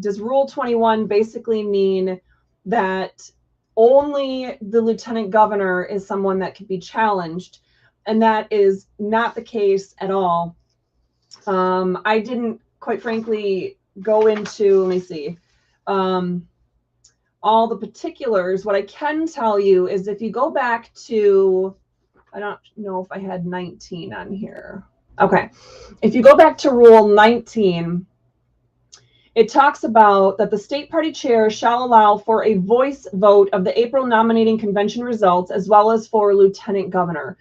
does Rule 21 basically mean that only the lieutenant governor is someone that could be challenged? And that is not the case at all. I didn't, quite frankly, go into, let me see, all the particulars. What I can tell you is if you go back to, I don't know if I had 19 on here. Okay. If you go back to Rule 19, it talks about that the state party chair shall allow for a voice vote of the April nominating convention results as well as for lieutenant governor.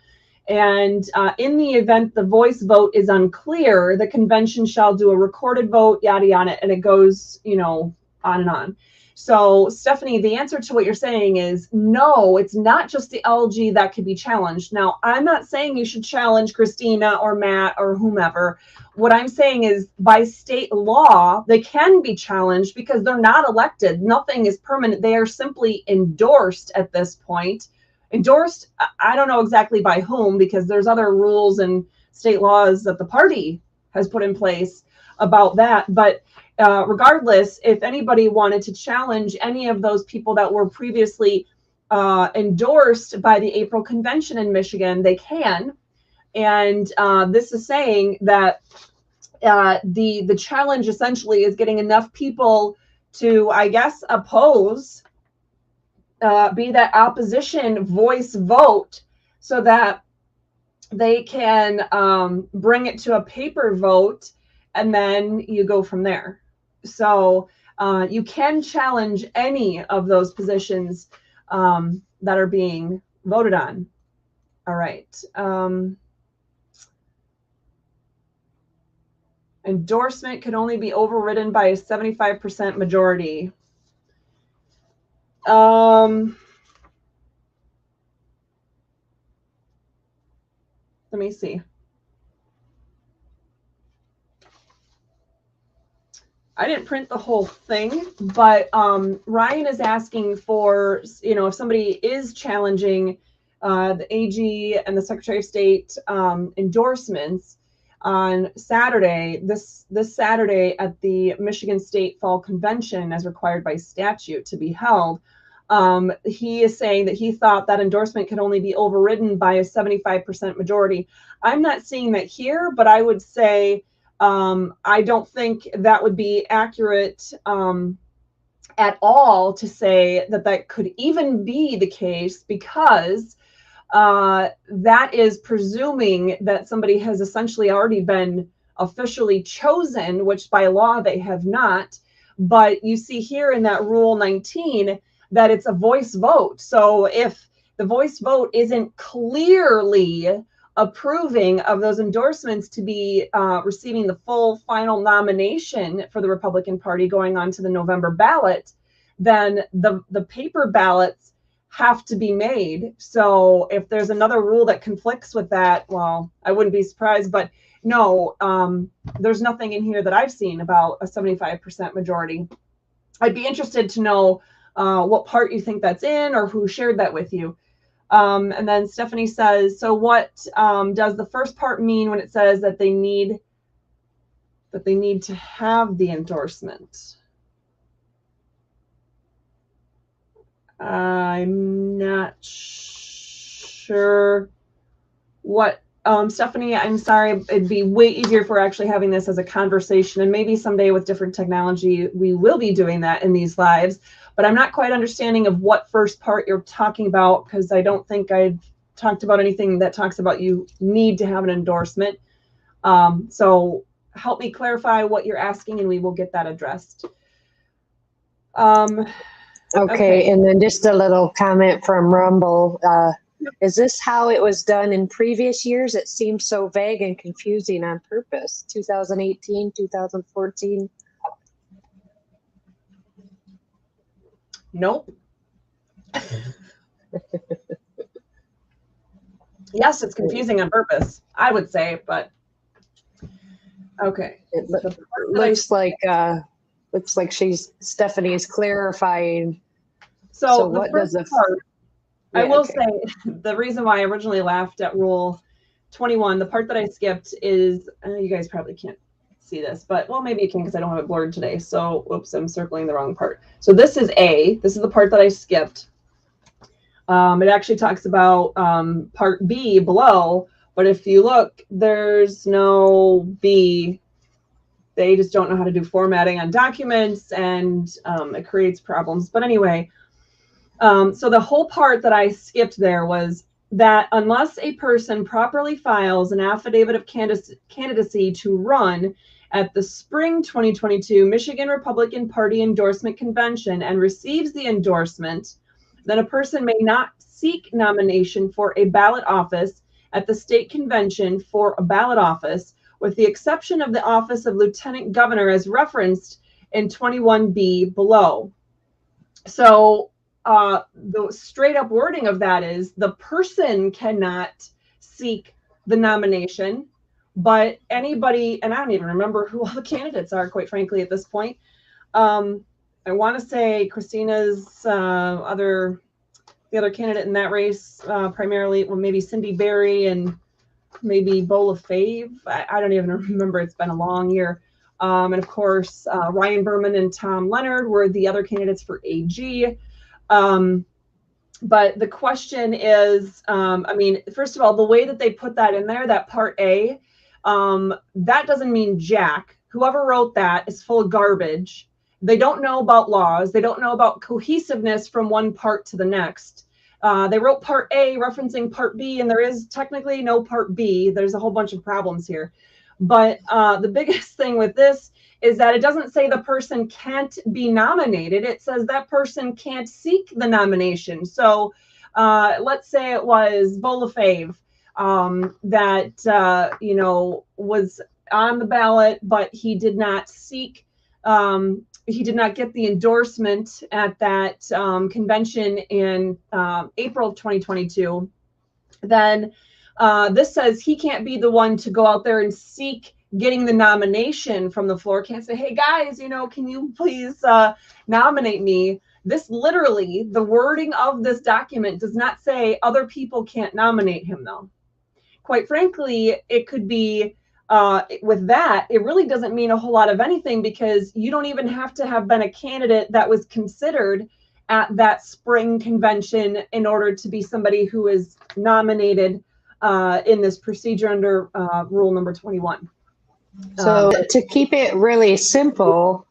And in the event the voice vote is unclear, the convention shall do a recorded vote, yada, yada, and it goes, you know, on and on. So, Stephanie, the answer to what you're saying is no, it's not just the LG that could be challenged. Now, I'm not saying you should challenge Christina or Matt or whomever. What I'm saying is by state law, they can be challenged because they're not elected. Nothing is permanent. They are simply endorsed at this point. Endorsed, I don't know exactly by whom, because there's other rules and state laws that the party has put in place about that. But regardless, if anybody wanted to challenge any of those people that were previously endorsed by the April convention in Michigan, they can. And this is saying that the challenge essentially is getting enough people to, I guess, oppose, be that opposition voice vote so that they can bring it to a paper vote, and then you go from there. So you can challenge any of those positions that are being voted on. All right. Endorsement could only be overridden by a 75% majority. Let me see. I didn't print the whole thing, but Ryan is asking for, you know, if somebody is challenging the AG and the Secretary of State endorsements on Saturday, this Saturday at the Michigan State Fall Convention as required by statute to be held, he is saying that he thought that endorsement could only be overridden by a 75% majority. I'm not seeing that here, but I would say I don't think that would be accurate at all to say that that could even be the case, because that is presuming that somebody has essentially already been officially chosen, which by law they have not. But you see here in that Rule 19 that it's a voice vote. So if the voice vote isn't clearly approving of those endorsements to be receiving the full final nomination for the Republican Party going on to the November ballot, then the paper ballots have to be made. So if there's another rule that conflicts with that, well, I wouldn't be surprised. But no, there's nothing in here that I've seen about a 75% majority. I'd be interested to know what part you think that's in or who shared that with you. And then Stephanie says, so what does the first part mean when it says that they need to have the endorsement? I'm not sure what, Stephanie, I'm sorry. It'd be way easier if we're actually having this as a conversation, and maybe someday with different technology, we will be doing that in these lives, but I'm not quite understanding of what first part you're talking about, because I don't think I've talked about anything that talks about you need to have an endorsement. So help me clarify what you're asking and we will get that addressed. Okay, and then just a little comment from Rumble. Is this how it was done in previous years? It seems so vague and confusing on purpose. 2018, 2014. Nope. Yes, it's confusing on purpose, I would say, but okay. It looks like Stephanie is clarifying. So what does the part? I will say the reason why I originally laughed at Rule 21, the part that I skipped is, you guys probably can't see this, but well, maybe you can because I don't have it blurred today. So, whoops, I'm circling the wrong part. So this is A. This is the part that I skipped. It actually talks about part B below, but if you look, there's no B. They just don't know how to do formatting on documents, and it creates problems. But anyway, so the whole part that I skipped there was that unless a person properly files an affidavit of candidacy to run at the spring 2022 Michigan Republican Party Endorsement Convention and receives the endorsement, then a person may not seek nomination for a ballot office at the state convention for a ballot office, with the exception of the office of lieutenant governor as referenced in 21B below. So the straight up wording of that is the person cannot seek the nomination, but anybody, and I don't even remember who all the candidates are, quite frankly, at this point. I want to say Christina's the other candidate in that race, primarily, well, maybe Cindy Berry and maybe Bola Fave. I don't even remember. It's been a long year. And of course, Ryan Berman and Tom Leonard were the other candidates for AG. But the question is, I mean, first of all, the way that they put that in there, that part A, that doesn't mean jack. Whoever wrote that is full of garbage. They don't know about laws. They don't know about cohesiveness from one part to the next. They wrote part A referencing part B, and there is technically no part B. There's a whole bunch of problems here. But the biggest thing with this is that it doesn't say the person can't be nominated. It says that person can't seek the nomination. So let's say it was Bola Fave that, you know, was on the ballot, but he did not seek, he did not get the endorsement at that convention in April of 2022. Then this says he can't be the one to go out there and seek getting the nomination from the floor. Can't say, hey guys, you know, can you please nominate me? This literally, the wording of this document does not say other people can't nominate him, though. Quite frankly, it could be with that, it really doesn't mean a whole lot of anything, because you don't even have to have been a candidate that was considered at that spring convention in order to be somebody who is nominated in this procedure under rule number 21. So to keep it really simple,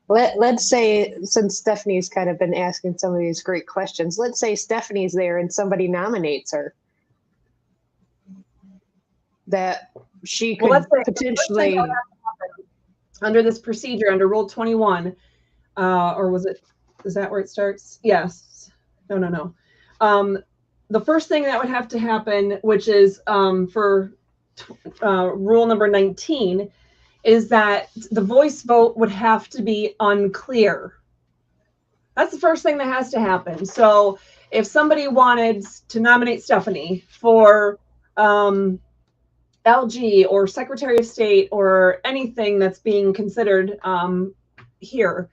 let's say, since Stephanie's kind of been asking some of these great questions, let's say Stephanie's there and somebody nominates her. That she could potentially, under this procedure, under Rule 21, or was it, is that where it starts? Yes. No. The first thing that would have to happen, which is for rule number 19, is that the voice vote would have to be unclear. That's the first thing that has to happen. So if somebody wanted to nominate Stephanie for LG or Secretary of State or anything that's being considered here,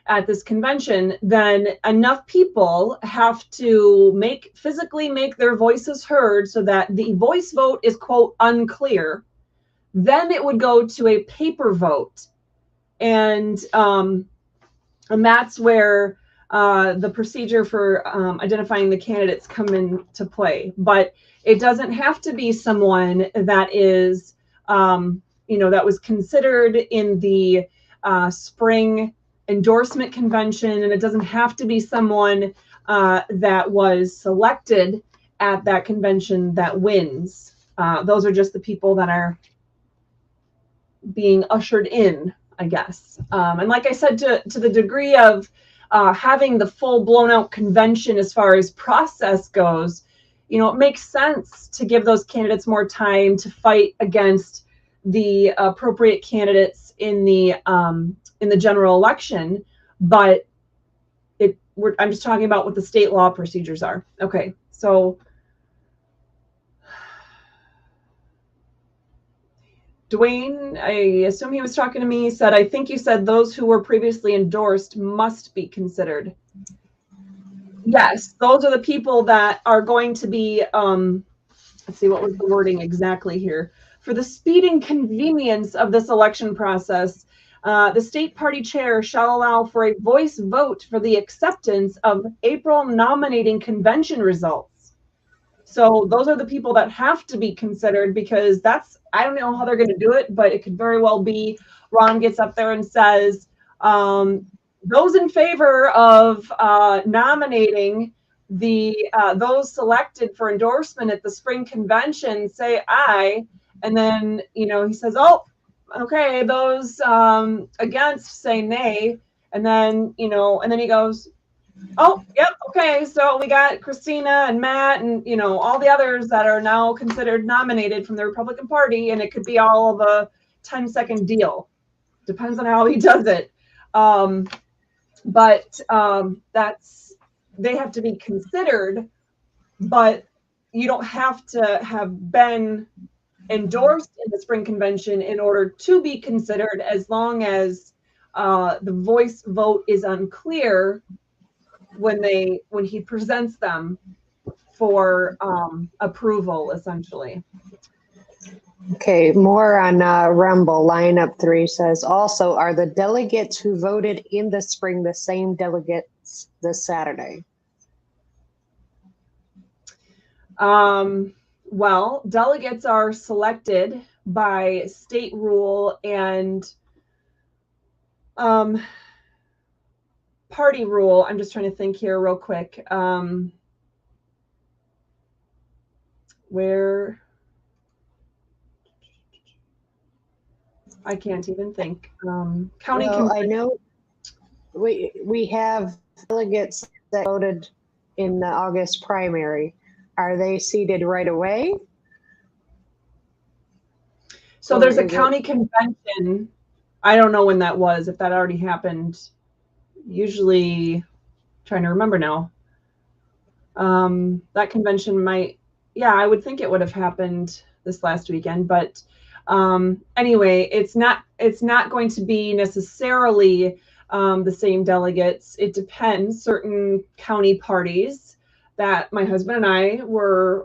at this convention, then enough people have to physically make their voices heard so that the voice vote is, quote, unclear. Then it would go to a paper vote. And that's where the procedure for identifying the candidates come into play. But it doesn't have to be someone that is, that was considered in the spring endorsement convention, and it doesn't have to be someone that was selected at that convention that wins. Those are just the people that are being ushered in, I guess. And like I said, to the degree of having the full blown out convention as far as process goes, it makes sense to give those candidates more time to fight against the appropriate candidates in the general election. But I'm just talking about what the state law procedures are. Okay, so Dwayne, I assume he was talking to me, said, I think you said those who were previously endorsed must be considered. Yes, those are the people that are going to be, let's see, what was the wording exactly here? For the speed and convenience of this election process, the state party chair shall allow for a voice vote for the acceptance of April nominating convention results. So those are the people that have to be considered, because I don't know how they're going to do it, but it could very well be Ron gets up there and says, those in favor of nominating those selected for endorsement at the spring convention say aye. And then, he says, oh, okay, those against say nay. And then, and then he goes, oh, yep, okay, so we got Christina and Matt and, all the others that are now considered nominated from the Republican Party, and it could be all of a 10-second deal. Depends on how he does it. But they have to be considered, but you don't have to have been endorsed in the spring convention in order to be considered, as long as the voice vote is unclear when he presents them for approval, essentially. Okay, more on Rumble. Lineup 3 says, also, are the delegates who voted in the spring the same delegates this Saturday? Well, delegates are selected by state rule and party rule. I'm just trying to think here real quick. Where I can't even think. County. Well, I know we have delegates that voted in the August primary. Are they seated right away? So there's a county convention. I don't know when that was, if that already happened. Usually, trying to remember now. That convention I would think it would have happened this last weekend, but anyway, it's not going to be necessarily the same delegates. It depends. Certain county parties that my husband and I were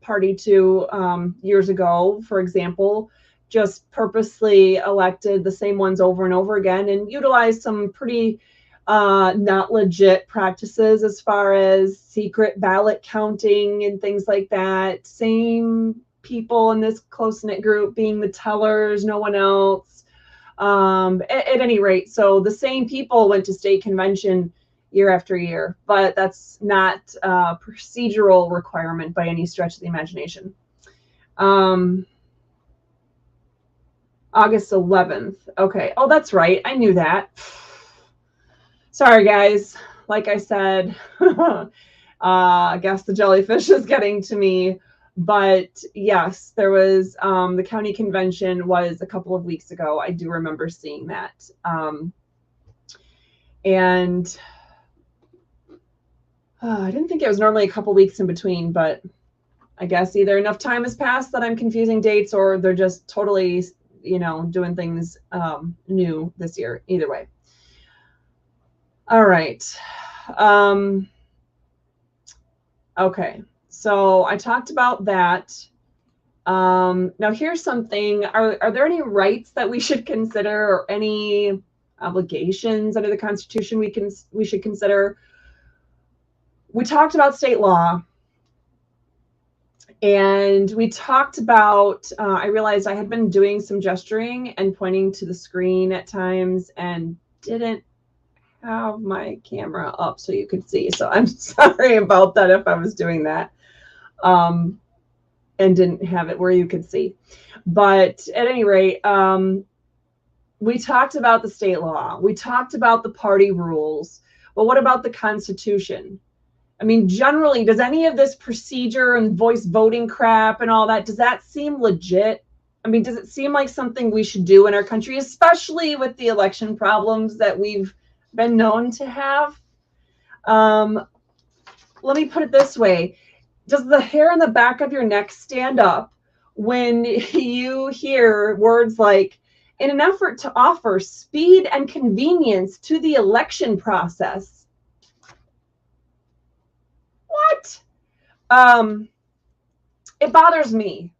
party to years ago, for example, just purposely elected the same ones over and over again and utilized some pretty not legit practices as far as secret ballot counting and things like that. Same people in this close-knit group being the tellers, no one else. At any rate, so the same people went to state convention year after year, but that's not a procedural requirement by any stretch of the imagination. August 11th. Okay. Oh, that's right. I knew that. Sorry, guys. Like I said, I guess the jellyfish is getting to me. But yes, there was the county convention was a couple of weeks ago. I do remember seeing that. And I didn't think it was normally a couple weeks in between, but I guess either enough time has passed that I'm confusing dates, or they're just totally, doing things new this year. Either way. All right. Okay. So I talked about that. Now here's something. Are there any rights that we should consider, or any obligations under the Constitution we should consider? We talked about state law, and we talked about, I realized I had been doing some gesturing and pointing to the screen at times and didn't have my camera up so you could see. So I'm sorry about that if I was doing that. And didn't have it where you could see. But at any rate, we talked about the state law. We talked about the party rules. But what about the Constitution? I mean, generally, does any of this procedure and voice voting crap and all that, does that seem legit? I mean, does it seem like something we should do in our country, especially with the election problems that we've been known to have? Let me put it this way. Does the hair on the back of your neck stand up when you hear words like, in an effort to offer speed and convenience to the election process? What? It bothers me.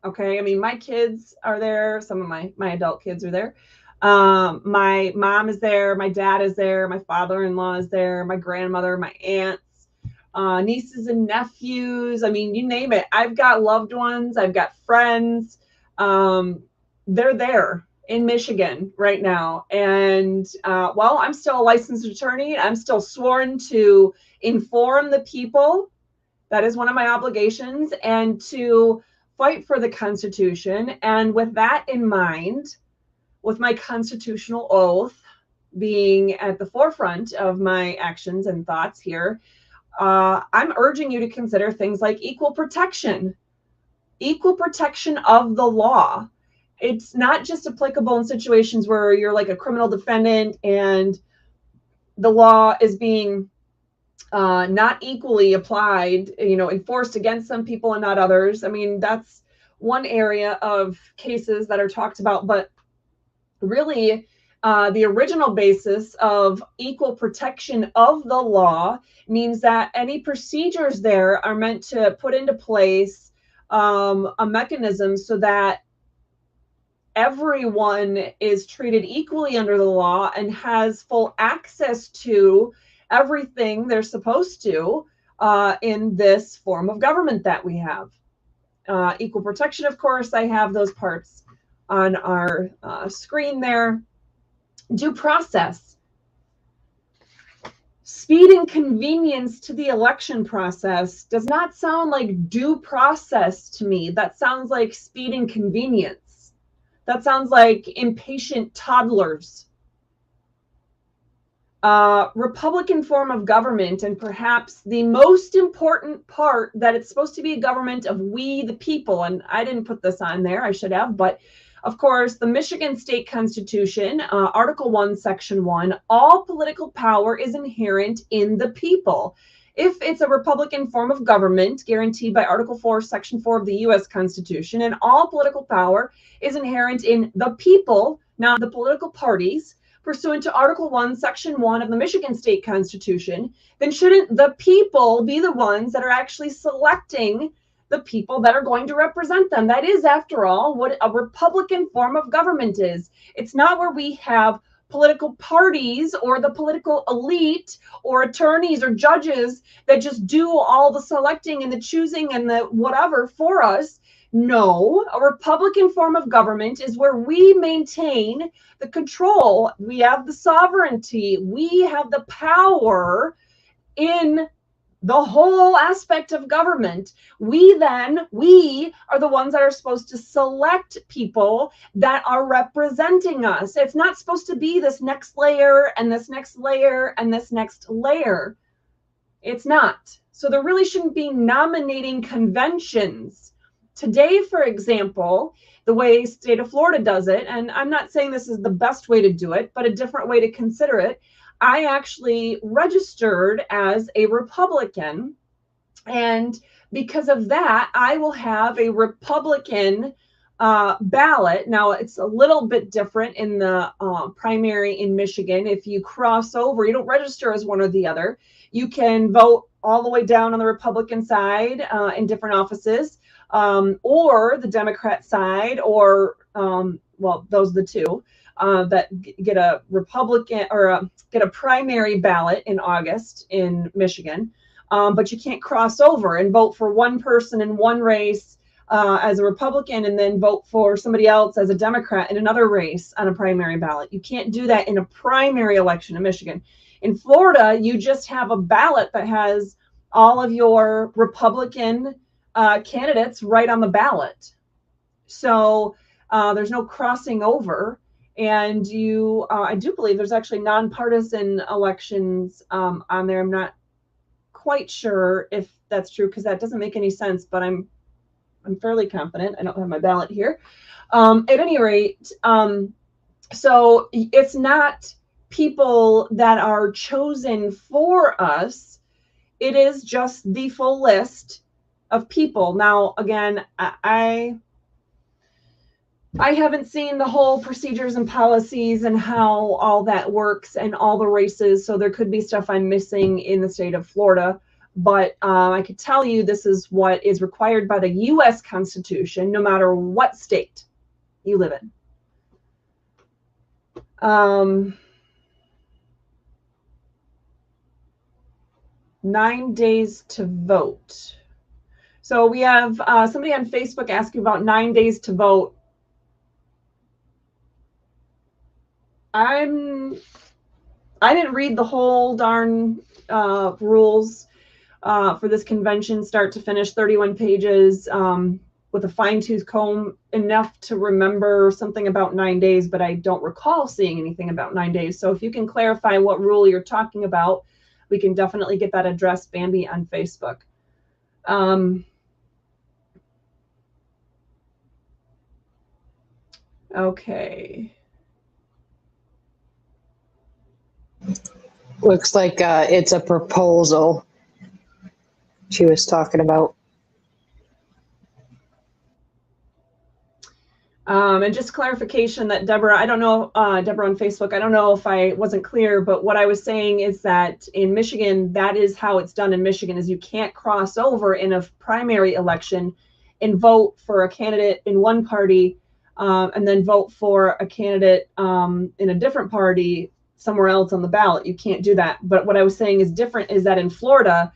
Okay. I mean, my kids are there. Some of my adult kids are there. My mom is there. My dad is there. My father-in-law is there. My grandmother, my aunts, nieces and nephews. I mean, you name it. I've got loved ones. I've got friends. They're there in Michigan right now. And well, I'm still a licensed attorney. I'm still sworn to inform the people. That is one of my obligations, and to fight for the Constitution. And with that in mind, with my constitutional oath being at the forefront of my actions and thoughts here, I'm urging you to consider things like equal protection of the law. It's not just applicable in situations where you're like a criminal defendant and the law is being not equally applied, enforced against some people and not others. I mean, that's one area of cases that are talked about, but really, the original basis of equal protection of the law means that any procedures there are meant to put into place a mechanism so that everyone is treated equally under the law and has full access to everything they're supposed to in this form of government that we have. Equal protection, of course, I have those parts on our screen there. Due process. Speed and convenience to the election process does not sound like due process to me. That sounds like speed and convenience. That sounds like impatient toddlers. Republican form of government, and perhaps the most important part, that it's supposed to be a government of we the people. And I didn't put this on there, I should have, but of course, the Michigan State Constitution, Article 1, Section 1, all political power is inherent in the people. If it's a Republican form of government guaranteed by Article 4, Section 4 of the U.S. Constitution, and all political power is inherent in the people, not the political parties, pursuant to Article 1, Section 1 of the Michigan State Constitution, then shouldn't the people be the ones that are actually selecting the people that are going to represent them? That is, after all, what a Republican form of government is. It's not where we have political parties or the political elite or attorneys or judges that just do all the selecting and the choosing and the whatever for us. No, a Republican form of government is where we maintain the control. We have the sovereignty. We have the power in the whole aspect of government. We are the ones that are supposed to select people that are representing us. It's not supposed to be this next layer and this next layer and this next layer. It's not. So there really shouldn't be nominating conventions. Today, for example, the way state of Florida does it, and I'm not saying this is the best way to do it, but a different way to consider it, I actually registered as a Republican, and because of that, I will have a Republican ballot. Now, it's a little bit different in the primary in Michigan. If you cross over, you don't register as one or the other. You can vote all the way down on the Republican side in different offices, or the Democrat side, or, well, those are the two that get a Republican or get a primary ballot in August in Michigan. But you can't cross over and vote for one person in one race as a Republican and then vote for somebody else as a Democrat in another race on a primary ballot. You can't do that in a primary election in Michigan. In Florida, you just have a ballot that has all of your Republican candidates right on the ballot. So there's no crossing over. And you, I do believe there's actually nonpartisan elections on there. I'm not quite sure if that's true because that doesn't make any sense, but I'm fairly confident. I don't have my ballot here. At any rate, so it's not people that are chosen for us. It is just the full list of people. Now, again, I haven't seen the whole procedures and policies and how all that works and all the races. So there could be stuff I'm missing in the state of Florida. But I could tell you this is what is required by the U.S. Constitution, no matter what state you live in. 9 days to vote. So we have somebody on Facebook asking about 9 days to vote. I didn't read the whole darn rules for this convention, start to finish, 31 pages with a fine-tooth comb, enough to remember something about 9 days, but I don't recall seeing anything about 9 days. So if you can clarify what rule you're talking about, we can definitely get that addressed, Bambi, on Facebook. Okay. Looks like it's a proposal she was talking about. And just clarification that Deborah, I don't know, Deborah on Facebook, I don't know if I wasn't clear, but what I was saying is that in Michigan, that is how it's done in Michigan, is you can't cross over in a primary election and vote for a candidate in one party and then vote for a candidate in a different party somewhere else on the ballot. You can't do that. But what I was saying is different is that in Florida,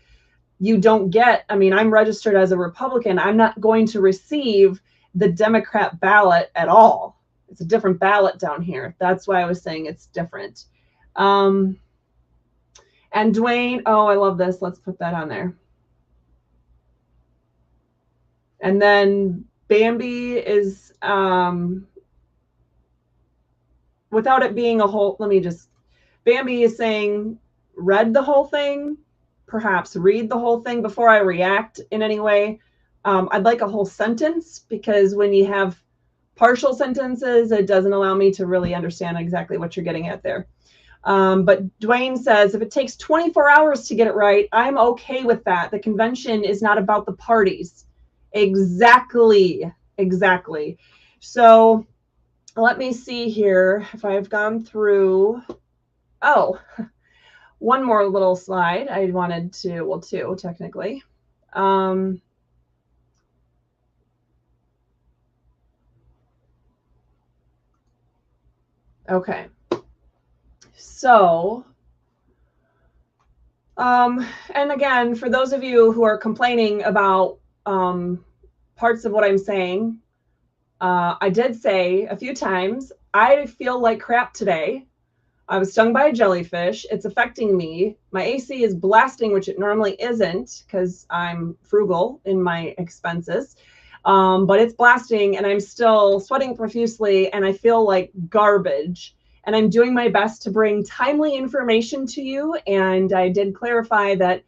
you don't get, I mean, I'm registered as a Republican. I'm not going to receive the Democrat ballot at all. It's a different ballot down here. That's why I was saying it's different. And Dwayne, oh, I love this. Let's put that on there. And then Bambi is, without it being a whole, let me just, Bambi is saying, read the whole thing, perhaps read the whole thing before I react in any way. I'd like a whole sentence, because when you have partial sentences, it doesn't allow me to really understand exactly what you're getting at there. But Dwayne says, if it takes 24 hours to get it right, I'm okay with that. The convention is not about the parties. Exactly. So let me see here if I've gone through. Oh, one more little slide I wanted to, well, two technically. Okay. So, and again, for those of you who are complaining about parts of what I'm saying, I did say a few times, I feel like crap today. I was stung by a jellyfish. It's affecting me. My AC is blasting, which it normally isn't because I'm frugal in my expenses. But it's blasting and I'm still sweating profusely and I feel like garbage. And I'm doing my best to bring timely information to you. And I did clarify that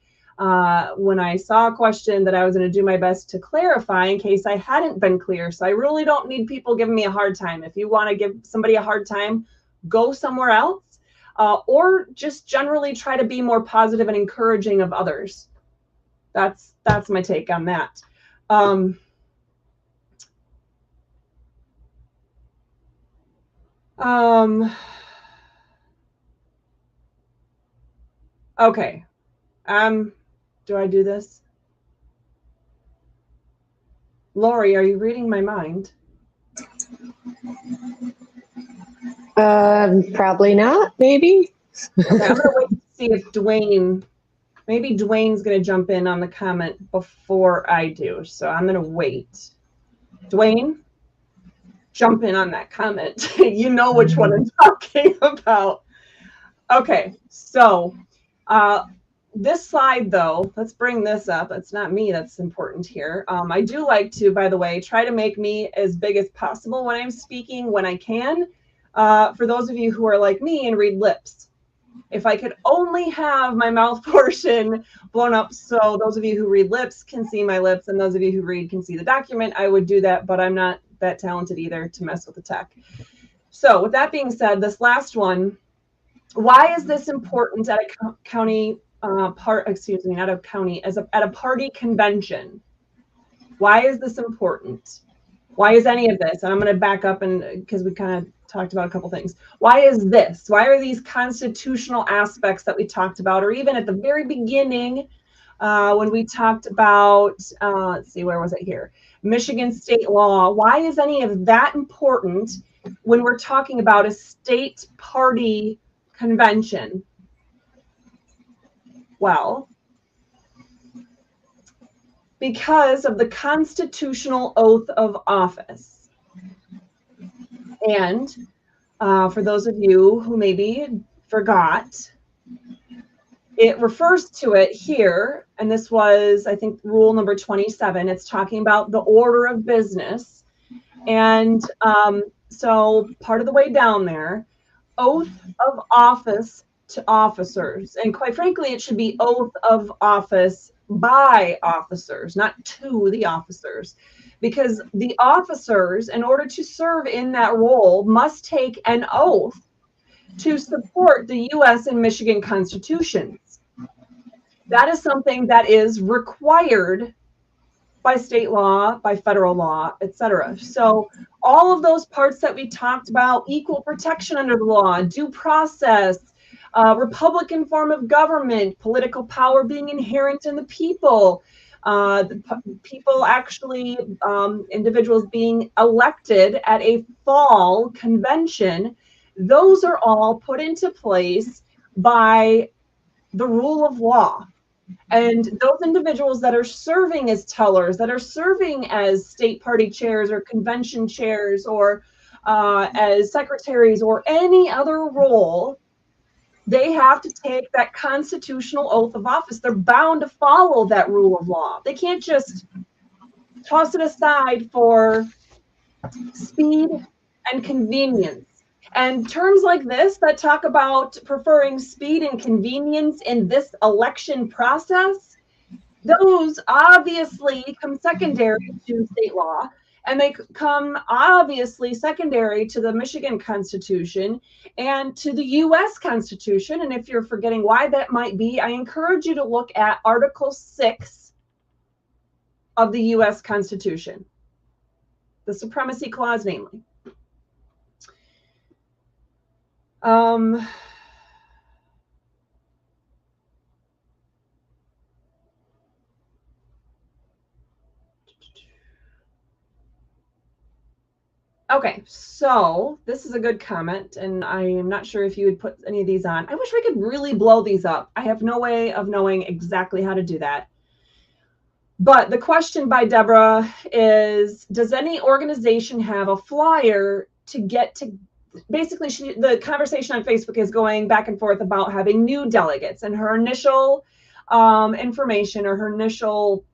when I saw a question that I was going to do my best to clarify in case I hadn't been clear. So I really don't need people giving me a hard time. If you want to give somebody a hard time, go somewhere else. Or just generally try to be more positive and encouraging of others. That's my take on that. Okay. Do I do this? Lori, are you reading my mind? Probably not, maybe. Okay, I'm going to wait to see if maybe Dwayne's going to jump in on the comment before I do. So I'm going to wait. Dwayne, jump in on that comment. You know which one I'm talking about. Okay, so this slide, though, let's bring this up. It's not me that's important here. I do like to, by the way, try to make me as big as possible when I'm speaking when I can. For those of you who are like me and read lips, if I could only have my mouth portion blown up so those of you who read lips can see my lips and those of you who read can see the document, I would do that, but I'm not that talented either to mess with the tech. So with that being said, this last one, why is this important at a county not a county, at a party convention? Why is this important? Why is any of this? And I'm going to back up because we kind of talked about a couple things. Why is this? Why are these constitutional aspects that we talked about, or even at the very beginning when we talked about, let's see, where was it here? Michigan state law. Why is any of that important when we're talking about a state party convention? Well, because of the constitutional oath of office. And for those of you who maybe forgot, it refers to it here, and this was, I think, rule number 27. It's talking about the order of business. And so part of the way down there, oath of office to officers. And quite frankly, it should be oath of office by officers, not to the officers, because the officers, in order to serve in that role, must take an oath to support the U.S. and Michigan constitutions. That is something that is required by state law, by federal law, etc. So all of those parts that we talked about, equal protection under the law, due process, Republican form of government, political power being inherent in the people, people actually, individuals being elected at a fall convention, those are all put into place by the rule of law. And those individuals that are serving as tellers, that are serving as state party chairs or convention chairs or as secretaries or any other role, they have to take that constitutional oath of office. They're bound to follow that rule of law. They can't just toss it aside for speed and convenience. And terms like this that talk about preferring speed and convenience in this election process, those obviously come secondary to state law, and they come obviously secondary to the Michigan Constitution and to the U.S. Constitution. And if you're forgetting why that might be, I encourage you to look at Article 6 of the U.S. Constitution, the Supremacy Clause, namely. Okay, so this is a good comment, and I am not sure if you would put any of these on. I wish we could really blow these up. I have no way of knowing exactly how to do that. But the question by Deborah is, does any organization have a flyer to get to, basically the conversation on Facebook is going back and forth about having new delegates, and her initial information or her initial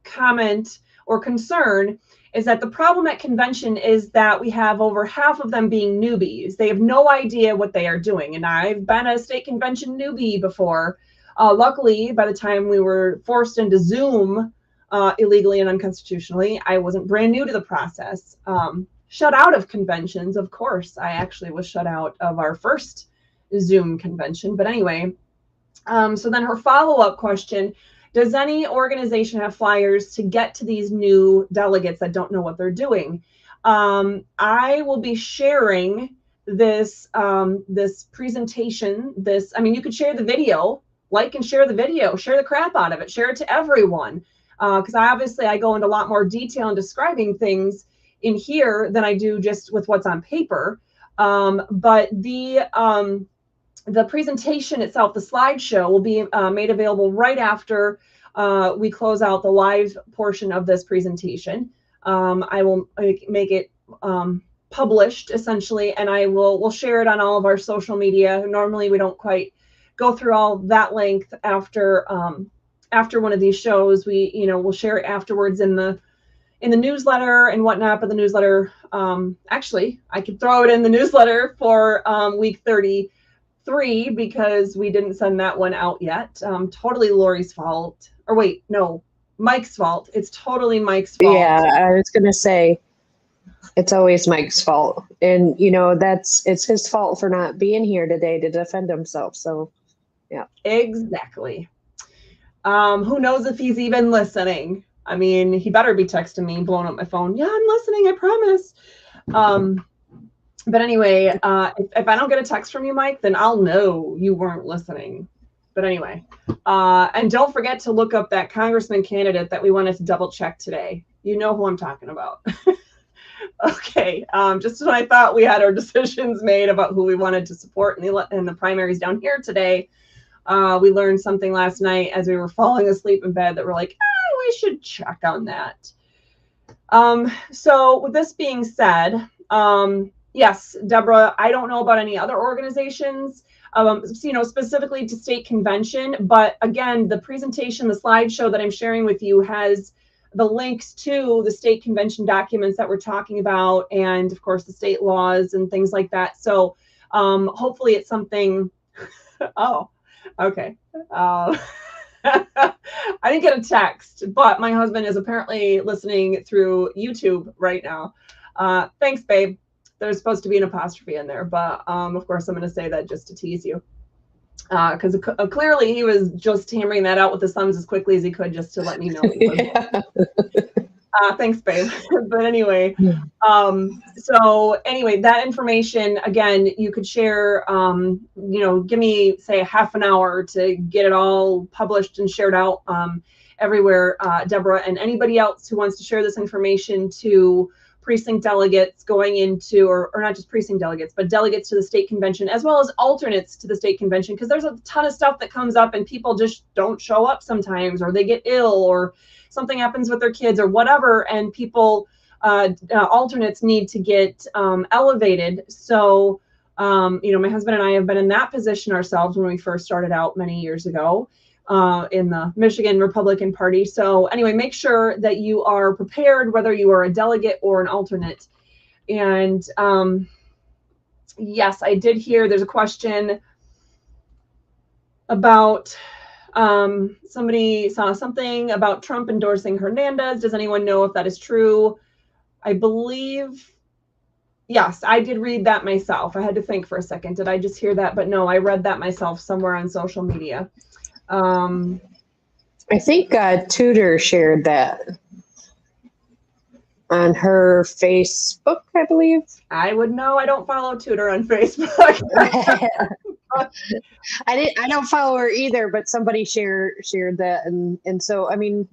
comment or concern is that the problem at convention is that we have over half of them being newbies. They have no idea what they are doing. And I've been a state convention newbie before. Luckily, by the time we were forced into Zoom illegally and unconstitutionally, I wasn't brand new to the process. Shut out of conventions, of course. I actually was shut out of our first Zoom convention. But anyway, so then her follow-up question, does any organization have flyers to get to these new delegates that don't know what they're doing? I will be sharing this this presentation. I mean, you could share the video, like and share the video, share the crap out of it, share it to everyone. Because I go into a lot more detail in describing things in here than I do just with what's on paper. But the presentation itself, the slideshow, will be made available right after we close out the live portion of this presentation. I will make it published essentially, and we'll share it on all of our social media. Normally we don't quite go through all that length after one of these shows. We'll share it afterwards in the newsletter and whatnot. But the newsletter, actually, I could throw it in the newsletter for week 33 because we didn't send that one out yet. Totally Lori's fault. Or wait, no, Mike's fault. It's totally Mike's fault. Yeah, I was gonna say it's always Mike's fault, and it's his fault for not being here today to defend himself. So, yeah, exactly. Who knows if he's even listening? I mean, he better be texting me, blowing up my phone. Yeah, I'm listening, I promise. But anyway, if I don't get a text from you, Mike, then I'll know you weren't listening. But anyway, and don't forget to look up that congressman candidate that we wanted to double check today. You know who I'm talking about. Okay, just when I thought we had our decisions made about who we wanted to support in the primaries down here today, we learned something last night as we were falling asleep in bed that we're like, we should check on that. So with this being said, yes, Deborah, I don't know about any other organizations, specifically to state convention, but again, the presentation, the slideshow that I'm sharing with you has the links to the state convention documents that we're talking about, and of course the state laws and things like that. So hopefully it's something. Oh, okay. I didn't get a text, but my husband is apparently listening through YouTube right now. Thanks, babe. There's supposed to be an apostrophe in there, but of course I'm going to say that just to tease you. Because clearly he was just hammering that out with his thumbs as quickly as he could just to let me know. Yeah. Thanks, babe. But anyway, so anyway, that information, again, you could share, give me, say, half an hour to get it all published and shared out everywhere, Deborah, and anybody else who wants to share this information to precinct delegates going into, or not just precinct delegates, but delegates to the state convention, as well as alternates to the state convention, because there's a ton of stuff that comes up and people just don't show up sometimes, or they get ill, or something happens with their kids or whatever, and people, alternates need to get elevated. So, my husband and I have been in that position ourselves when we first started out many years ago. In the Michigan Republican Party. So anyway, make sure that you are prepared, whether you are a delegate or an alternate. And yes, I did hear there's a question about somebody saw something about Trump endorsing Hernandez. Does anyone know if that is true? I believe, yes, I did read that myself. I had to think for a second. Did I just hear that? But no, I read that myself somewhere on social media. I think Tudor shared that on her Facebook, I believe. I would know. I don't follow Tudor on Facebook. I don't follow her either, but somebody shared that, and so I mean,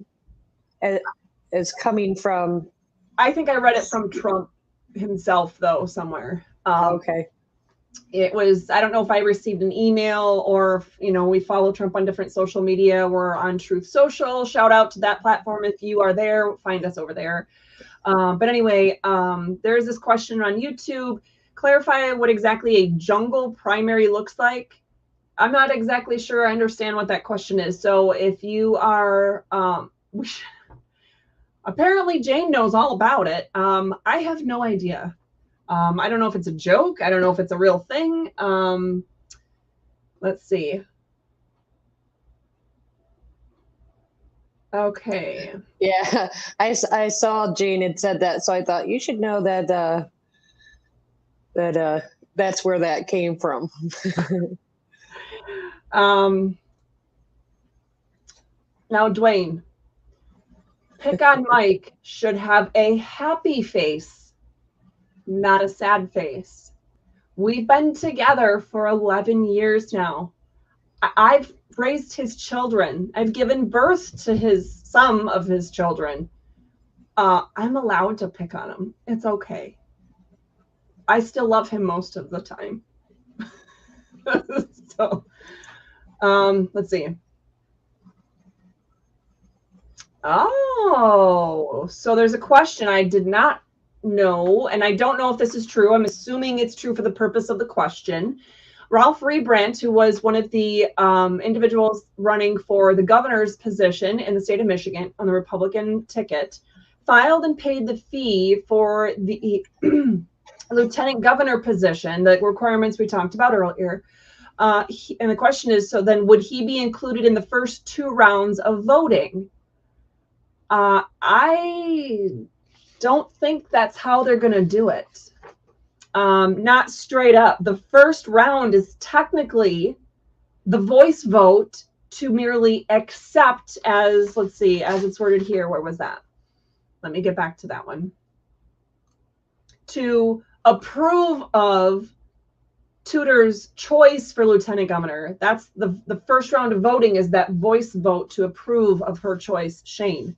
it's coming from. I think I read it from Trump himself, though, somewhere. Okay. It was, I don't know if I received an email or, we follow Trump on different social media. We're on Truth Social. Shout out to that platform. If you are there, find us over there. But anyway, there's this question on YouTube. Clarify what exactly a jungle primary looks like. I'm not exactly sure I understand what that question is. So if you are, apparently Jane knows all about it. I have no idea. I don't know if it's a joke. I don't know if it's a real thing. Let's see. Okay. Yeah, I saw Jane had said that, so I thought you should know that that's where that came from. Now, Dwayne, Pick on Mike should have a happy face, not a sad face. We've been together for 11 years now. I've raised his children. I've given birth to some of his children. I'm allowed to pick on him. It's okay. I still love him most of the time. So, let's see. Oh, so there's a question I did not know, and I don't know if this is true. I'm assuming it's true for the purpose of the question. Ralph Rebrandt, who was one of the individuals running for the governor's position in the state of Michigan on the Republican ticket, filed and paid the fee for the lieutenant governor position, the requirements we talked about earlier. And the question is, so then would he be included in the first 2 rounds of voting? I don't think that's how they're going to do it. Not straight up. The first round is technically the voice vote to merely accept as, let's see, as it's worded here. Where was that? Let me get back to that one. To approve of Tudor's choice for lieutenant governor. That's the first round of voting, is that voice vote to approve of her choice, Shane.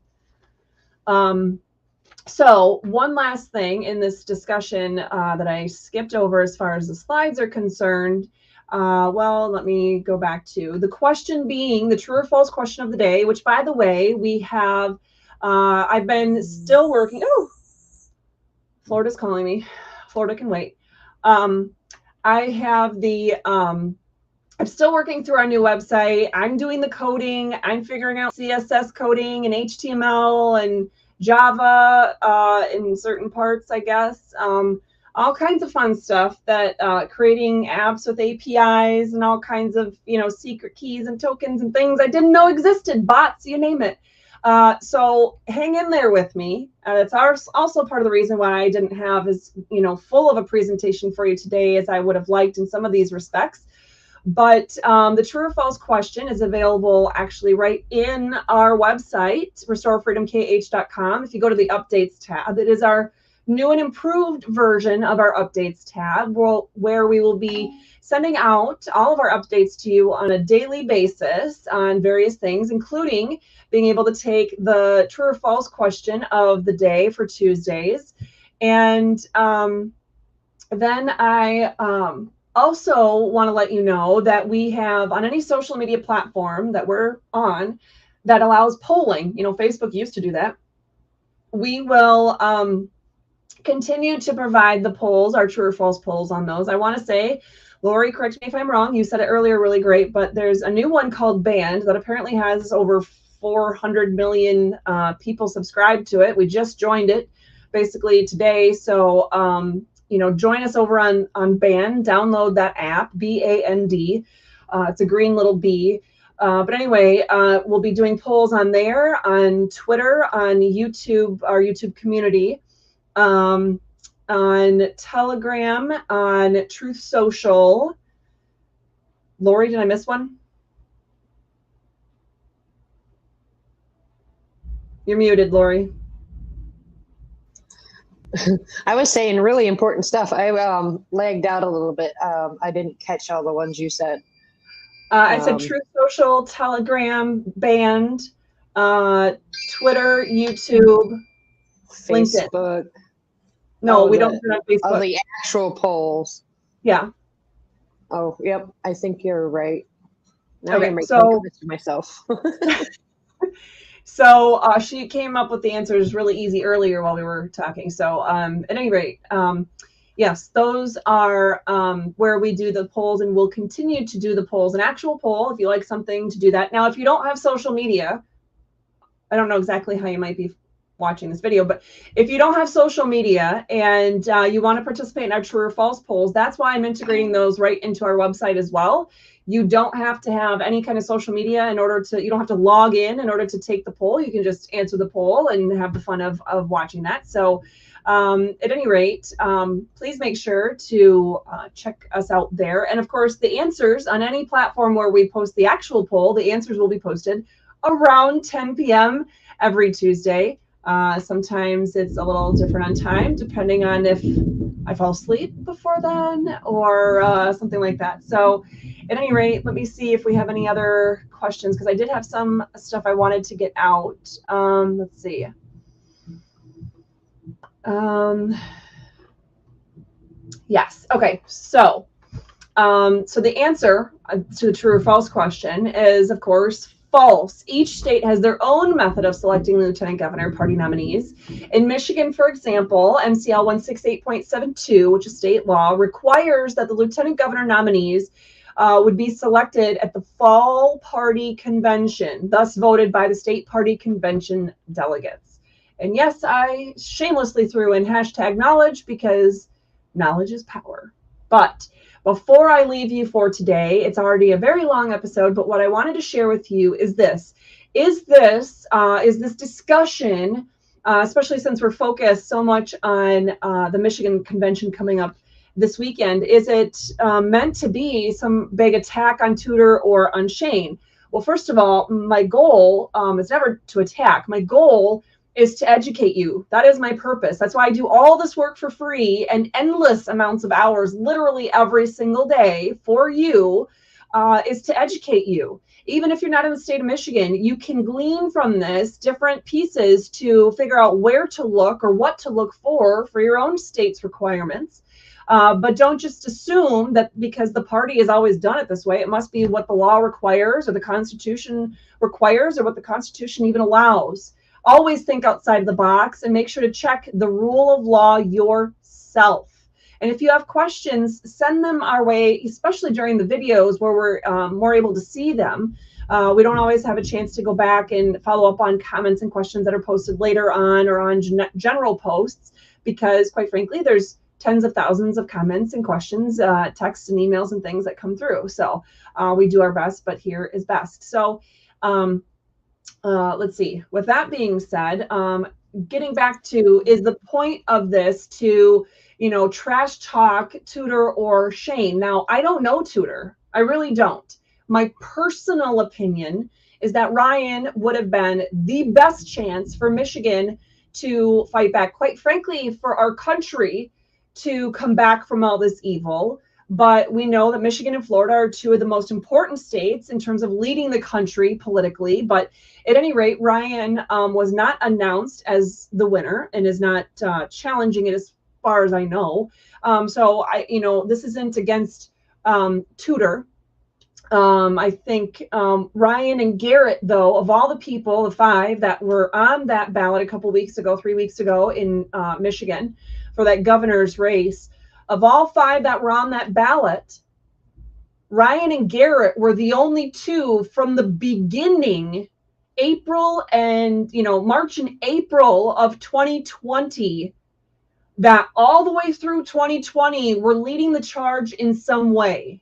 So one last thing in this discussion that I skipped over as far as the slides are concerned. Well, let me go back to the question being the true or false question of the day, which, by the way, we have, I've been still working. Oh, Florida's calling me. Florida can wait. I have the, I'm still working through our new website. I'm doing the coding. I'm figuring out CSS coding and HTML and Java in certain parts, I guess. All kinds of fun stuff that creating apps with APIs and all kinds of, secret keys and tokens and things I didn't know existed, bots, you name it. So hang in there with me. It's also part of the reason why I didn't have as, full of a presentation for you today as I would have liked in some of these respects. But the true or false question is available actually right in our website, restorefreedomkh.com. If you go to the updates tab, it is our new and improved version of our updates tab, where we will be sending out all of our updates to you on a daily basis on various things, including being able to take the true or false question of the day for Tuesdays. And then I also want to let you know that we have on any social media platform that we're on that allows polling. Facebook used to do that. We will continue to provide the polls, our true or false polls on those. I want to say, Lori, correct me if I'm wrong, you said it earlier really great, but there's a new one called Band that apparently has over 400 million people subscribed to it. We just joined it basically today. So, join us over on Band, download that app, B-A-N-D. It's a green little bee. But anyway, we'll be doing polls on there, on Twitter, on YouTube, our YouTube community, on Telegram, on Truth Social. Lori, did I miss one? You're muted, Lori. I was saying really important stuff. I lagged out a little bit. I didn't catch all the ones you said. I said Truth Social, Telegram, Band, Twitter, YouTube, Facebook. LinkedIn. No, we don't do it on Facebook. Oh, the actual polls. Yeah. Oh, yep. I think you're right. Now Okay, I'm making so myself. So she came up with the answers really easy earlier while we were talking. So at any rate, yes, those are where we do the polls, and we'll continue to do the polls. An actual poll, if you like something, to do that. Now, if you don't have social media, I don't know exactly how you might be watching this video, but if you don't have social media and you want to participate in our true or false polls, that's why I'm integrating those right into our website as well. You don't have to have any kind of social media you don't have to log in order to take the poll. You can just answer the poll and have the fun of watching that. So at any rate, please make sure to check us out there. And of course, the answers on any platform where we post the actual poll, the answers will be posted around 10 p.m. every Tuesday. Sometimes it's a little different on time, depending on if I fall asleep before then, or something like that. So at any rate, let me see if we have any other questions, because I did have some stuff I wanted to get out. Let's see. Yes. Okay. So the answer to the true or false question is, of course, false. Each state has their own method of selecting lieutenant governor party nominees. In Michigan, for example, MCL 168.72, which is state law, requires that the lieutenant governor nominees would be selected at the fall party convention, thus voted by the state party convention delegates. And yes, I shamelessly threw in #knowledge, because knowledge is power. But before I leave you for today, it's already a very long episode, but what I wanted to share with you is this. Is this discussion, especially since we're focused so much on the Michigan convention coming up this weekend, is it meant to be some big attack on Tudor or on Shane? Well, first of all, my goal is never to attack. My goal is to educate you. That is my purpose. That's why I do all this work for free and endless amounts of hours, literally every single day for you, is to educate you. Even if you're not in the state of Michigan, you can glean from this different pieces to figure out where to look or what to look for your own state's requirements. But don't just assume that because the party has always done it this way, it must be what the law requires or the Constitution requires or what the Constitution even allows. Always think outside the box and make sure to check the rule of law yourself. And if you have questions, send them our way, especially during the videos where we're more able to see them. We don't always have a chance to go back and follow up on comments and questions that are posted later on or on general posts, because quite frankly, there's tens of thousands of comments and questions, texts and emails and things that come through. So we do our best, but here is best. So let's see. With that being said, getting back to, is the point of this to, trash talk Tudor or Shane? Now, I don't know Tudor. I really don't. My personal opinion is that Ryan would have been the best chance for Michigan to fight back, quite frankly, for our country to come back from all this evil. But we know that Michigan and Florida are two of the most important states in terms of leading the country politically. But at any rate, Ryan was not announced as the winner and is not challenging it as far as I know. So this isn't against Tudor. I think Ryan and Garrett, though, of all the people, the 5 that were on that ballot a couple weeks ago, 3 weeks ago in Michigan for that governor's race, of all 5 that were on that ballot, Ryan and Garrett were the only 2 from the beginning, April and, March and April of 2020, that all the way through 2020 were leading the charge in some way.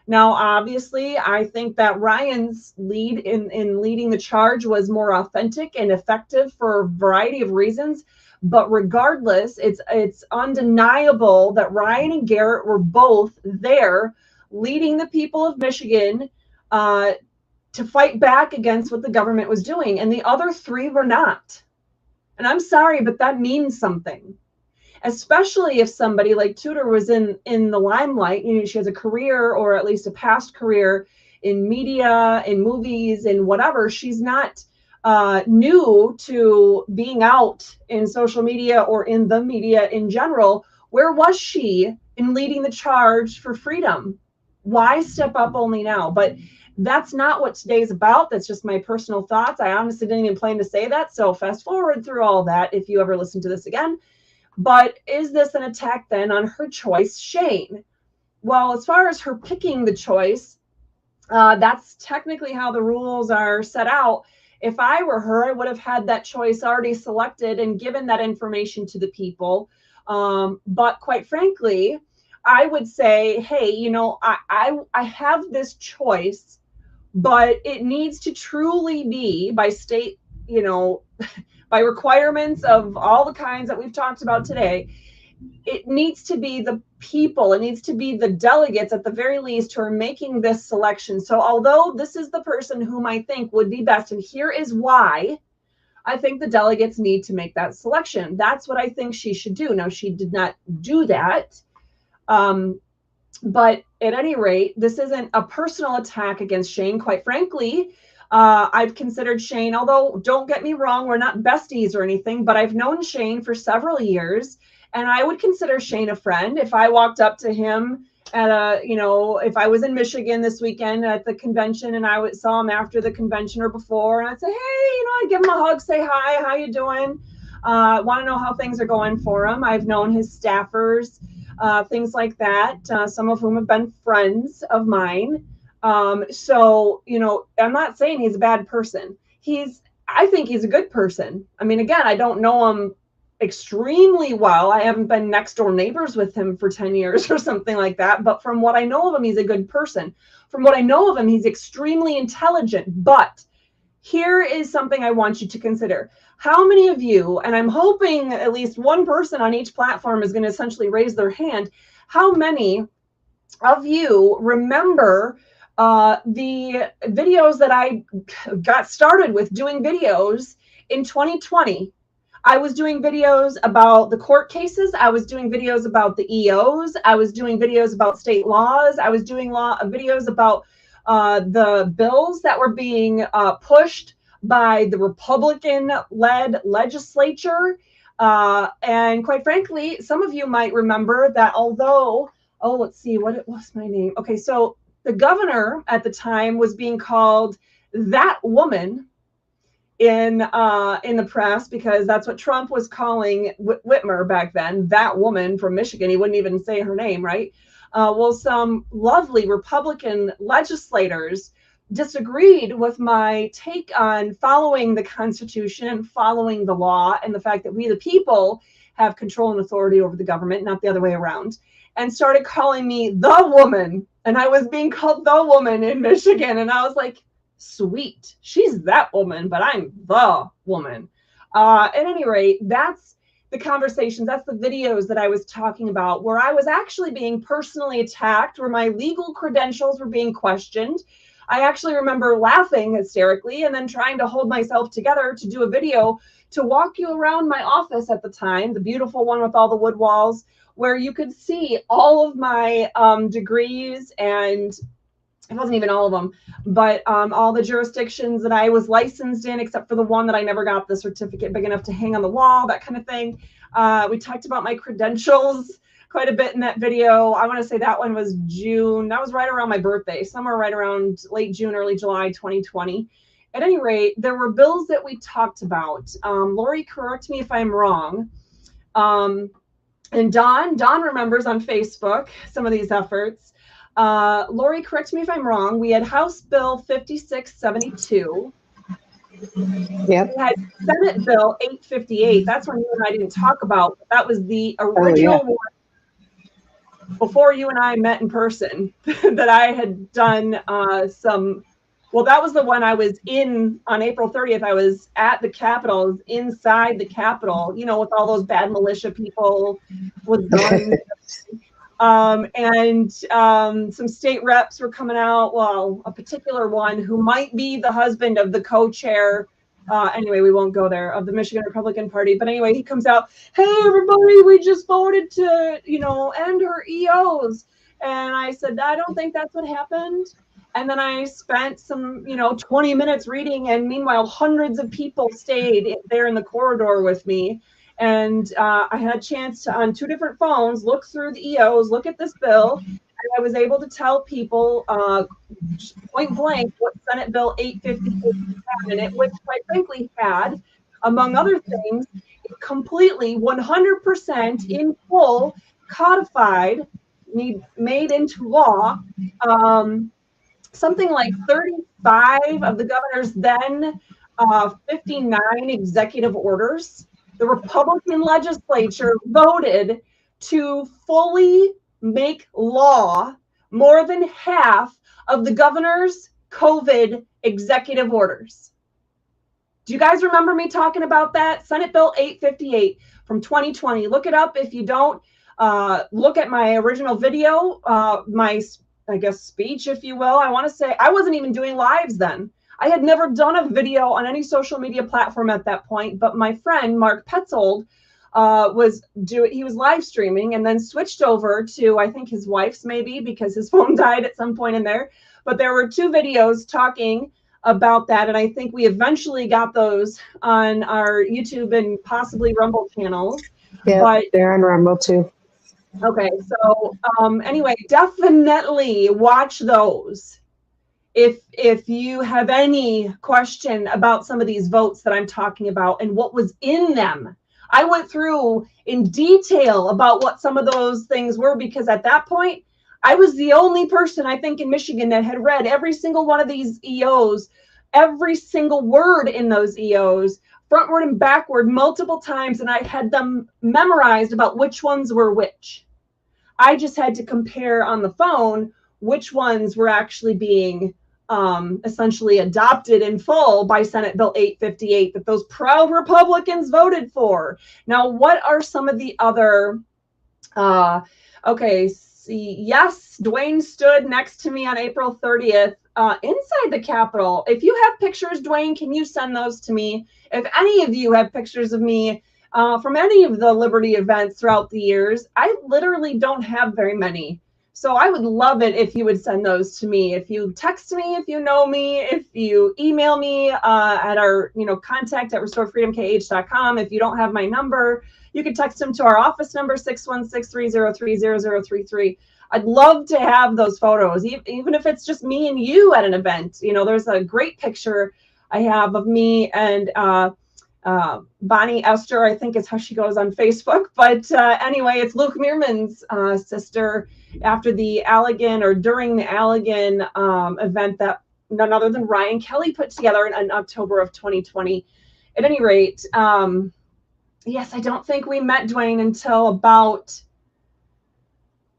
Now, obviously, I think that Ryan's lead in leading the charge was more authentic and effective for a variety of reasons. But regardless, it's undeniable that Ryan and Garrett were both there leading the people of Michigan to fight back against what the government was doing. And the other 3 were not. And I'm sorry, but that means something. Especially if somebody like Tudor was in the limelight. She has a career, or at least a past career, in media, in movies, in whatever. She's not new to being out in social media or in the media in general. Where was she in leading the charge for freedom? Why step up only now? But that's not what today's about. That's just my personal thoughts. I honestly didn't even plan to say that. So fast forward through all that if you ever listen to this again. But is this an attack then on her choice, Shane? Well, as far as her picking the choice, that's technically how the rules are set out. If I were her, I would have had that choice already selected and given that information to the people. But quite frankly, I would say, hey, I have this choice, but it needs to truly be by state, by requirements of all the kinds that we've talked about today. It needs to be the people, it needs to be the delegates at the very least who are making this selection. So although this is the person whom I think would be best, and here is why, I think the delegates need to make that selection. That's what I think she should do. Now, she did not do that. But at any rate, this isn't a personal attack against Shane. Quite frankly, I've considered Shane, although don't get me wrong, we're not besties or anything, but I've known Shane for several years, and I would consider Shane a friend. If I walked up to him at if I was in Michigan this weekend at the convention and I saw him after the convention or before, and I'd say, hey, I'd give him a hug, say hi, how you doing? Want to know how things are going for him. I've known his staffers, things like that, some of whom have been friends of mine. So, I'm not saying he's a bad person. I think he's a good person. I mean, again, I don't know him extremely well. I haven't been next door neighbors with him for 10 years or something like that. But from what I know of him, he's a good person. From what I know of him, he's extremely intelligent. But here is something I want you to consider. How many of you, and I'm hoping at least one person on each platform is going to essentially raise their hand. How many of you remember the videos that I got started with doing videos in 2020? I was doing videos about the court cases. I was doing videos about the EOs. I was doing videos about state laws. I was doing videos about the bills that were being pushed by the Republican-led legislature. And quite frankly, some of you might remember that although, let's see, what was my name? Okay, so the governor at the time was being called that woman in the press, because that's what Trump was calling Whitmer back then, that woman from Michigan. He wouldn't even say her name, right? Well, some lovely Republican legislators disagreed with my take on following the Constitution and following the law and the fact that we, the people, have control and authority over the government, not the other way around, and started calling me the woman. And I was being called the woman in Michigan. And I was like, sweet, she's that woman, but I'm the woman. At any rate, that's the conversations, that's the videos that I was talking about, where I was actually being personally attacked, where my legal credentials were being questioned. I actually remember laughing hysterically and then trying to hold myself together to do a video to walk you around my office at the time, the beautiful one with all the wood walls, where you could see all of my degrees, and it wasn't even all of them, but all the jurisdictions that I was licensed in, except for the one that I never got the certificate big enough to hang on the wall, that kind of thing. We talked about my credentials quite a bit in that video. I want to say that one was June. That was right around my birthday, somewhere right around late June, early July 2020. At any rate, there were bills that we talked about. Lori, correct me if I'm wrong. And Dawn remembers on Facebook some of these efforts. Lori, correct me if I'm wrong. We had House Bill 5672. Yep. We had Senate Bill 858. That's one you and I didn't talk about. But that was the original one before you and I met in person that I had done that was the one I was in on April 30th. I was at the Capitol, inside the Capitol, with all those bad militia people with guns. And some state reps were coming out. Well, a particular one who might be the husband of the co-chair. Anyway, we won't go there, of the Michigan Republican Party. But anyway, he comes out, hey, everybody, we just voted to, end her EOs. And I said, I don't think that's what happened. And then I spent some, 20 minutes reading. And meanwhile, hundreds of people stayed there in the corridor with me. And I had a chance to, on two different phones, look through the EOs, look at this bill, and I was able to tell people point blank what Senate Bill 858 had in it, which quite frankly had, among other things, completely 100% in full codified, made into law, something like 35 of the governor's then 59 executive orders. The Republican legislature voted to fully make law more than half of the governor's COVID executive orders. Do you guys remember me talking about that? Senate Bill 858 from 2020. Look it up if you don't. Look at my original video, my, speech, if you will. I want to say I wasn't even doing lives then. I had never done a video on any social media platform at that point, but my friend Mark Petzold he was live streaming and then switched over to, I think, his wife's, maybe because his phone died at some point in there. But there were 2 videos talking about that, and I think we eventually got those on our YouTube and possibly Rumble channels. Yeah, but they're on Rumble too. Okay, so anyway, definitely watch those if you have any question about some of these votes that I'm talking about and what was in them. I went through in detail about what some of those things were, because at that point, I was the only person, I think, in Michigan that had read every single one of these EOs, every single word in those EOs, frontward and backward, multiple times, and I had them memorized about which ones were which. I just had to compare on the phone which ones were actually being essentially adopted in full by Senate Bill 858 that those proud Republicans voted for. Now, what are some of the other, okay, see, yes, Dwayne stood next to me on April 30th inside the Capitol. If you have pictures, Dwayne, can you send those to me? If any of you have pictures of me from any of the Liberty events throughout the years, I literally don't have very many. So I would love it if you would send those to me. If you text me, if you know me, if you email me at our contact at restoredfreedomkh.com. If you don't have my number, you can text them to our office number, 616-303-0033. I'd love to have those photos, even if it's just me and you at an event. There's a great picture I have of me and Bonnie Esther, I think is how she goes on Facebook. But anyway, it's Luke Meerman's sister after the Allegan, or during the Allegan event that none other than Ryan Kelly put together in October of 2020. At any rate, yes, I don't think we met Dwayne until about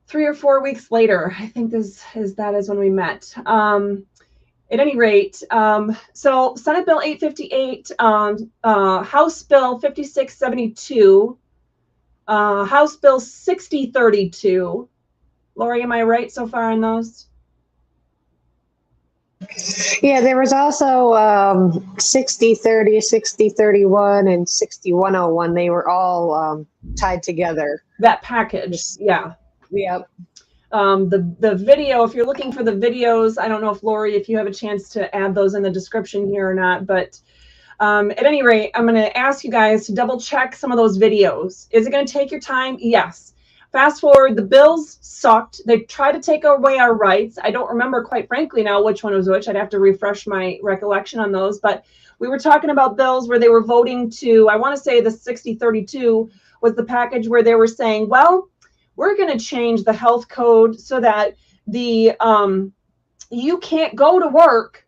3 or 4 weeks later. I think that is when we met. At any rate, so Senate Bill 858, House Bill 5672, House Bill 6032. Lori, am I right so far on those? Yeah, there was also 6030, 6031, and 6101. They were all tied together. That package, yeah. Yep. The video, if you're looking for the videos, I don't know if Lori, if you have a chance to add those in the description here or not, but at any rate, I'm going to ask you guys to double check some of those videos. Is it going to take your time? Yes. Fast forward, the bills sucked. They tried to take away our rights. I don't remember, quite frankly, now which one was which. I'd have to refresh my recollection on those, but we were talking about bills where they were voting to, I want to say the 6032 was the package where they were saying, well, we're going to change the health code so that you can't go to work.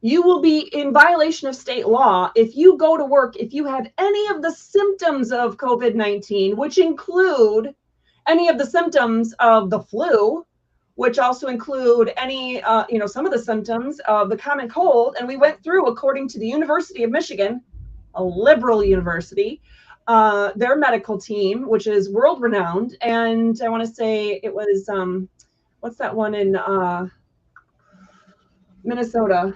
You will be in violation of state law if you go to work, if you have any of the symptoms of COVID-19, which include any of the symptoms of the flu, which also include any, some of the symptoms of the common cold. And we went through, according to the University of Michigan, a liberal university, their medical team, which is world renowned. And I want to say it was, what's that one in Minnesota?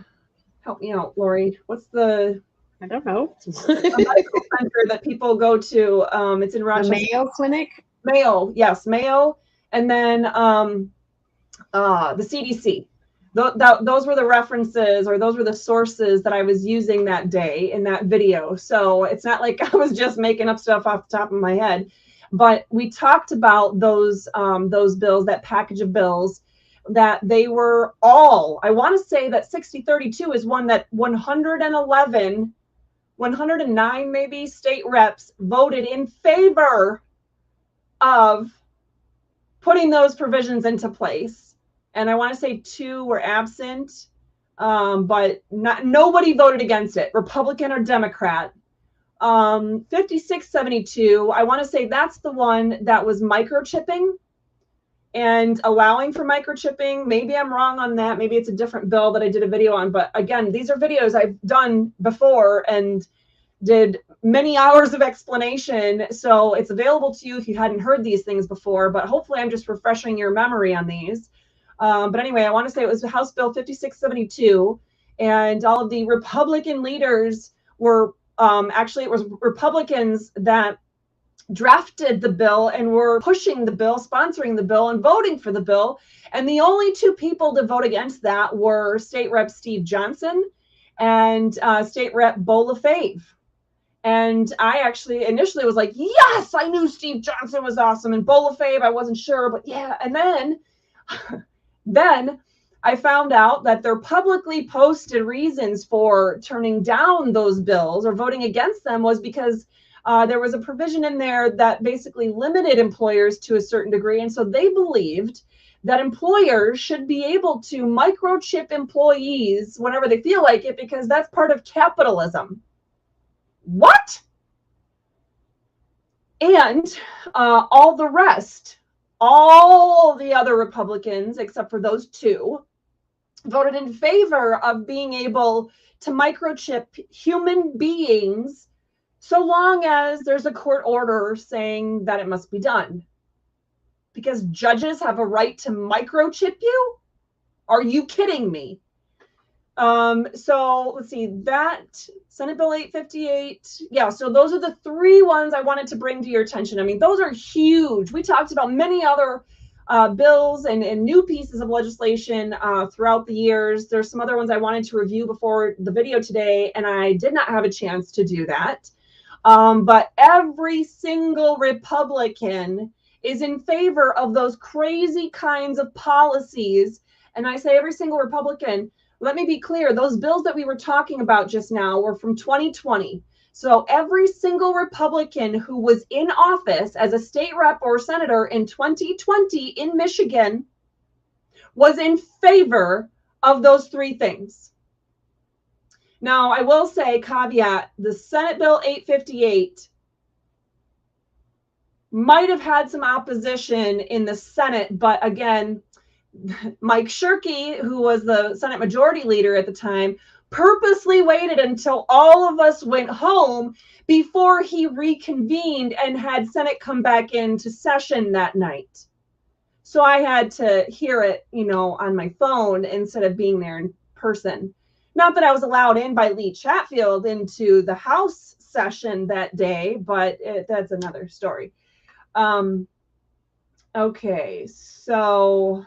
Help me out, Lori. What's the? I don't know. medical center that people go to? It's in Rochester. The Mayo Clinic? Mayo, yes, Mayo. And then the CDC. Those were the references, or those were the sources that I was using that day in that video. So it's not like I was just making up stuff off the top of my head. But we talked about those bills, that package of bills, that they were all, I want to say that 6032 is one that 109 maybe state reps voted in favor of putting those provisions into place. And I want to say 2 were absent, but nobody voted against it, Republican or Democrat. 5672, I want to say that's the one that was microchipping and allowing for microchipping. Maybe I'm wrong on that. Maybe it's a different bill that I did a video on. But again, these are videos I've done before and did many hours of explanation. So it's available to you if you hadn't heard these things before. But hopefully I'm just refreshing your memory on these. But anyway, I want to say it was House Bill 5672. And all of the Republican leaders were, actually, it was Republicans that drafted the bill and were pushing the bill, sponsoring the bill, and voting for the bill. And the only two people to vote against that were State Rep Steve Johnson and State Rep Bo LaFave. And I actually initially was like, yes, I knew Steve Johnson was awesome. And Bo LaFave, I wasn't sure, but yeah. And then I found out that their publicly posted reasons for turning down those bills or voting against them was because there was a provision in there that basically limited employers to a certain degree. And so they believed that employers should be able to microchip employees whenever they feel like it, because that's part of capitalism. What? And all the rest, all the other Republicans, except for those two, voted in favor of being able to microchip human beings so long as there's a court order saying that it must be done. Because judges have a right to microchip you? Are you kidding me? So let's see, that Senate Bill 858. Yeah, so those are the three ones I wanted to bring to your attention. I mean, those are huge. We talked about many other bills and new pieces of legislation throughout the years. There's some other ones I wanted to review before the video today, and I did not have a chance to do that. But every single Republican is in favor of those crazy kinds of policies. And I say every single Republican. Let me be clear, those bills that we were talking about just now were from 2020. So every single Republican who was in office as a state rep or senator in 2020 in Michigan was in favor of those three things. Now, I will say, caveat, the Senate Bill 858 might have had some opposition in the Senate, but again, Mike Shirkey, who was the Senate Majority Leader at the time, purposely waited until all of us went home before he reconvened and had Senate come back into session that night. So I had to hear it, on my phone instead of being there in person. Not that I was allowed in by Lee Chatfield into the House session that day, but that's another story. Okay, so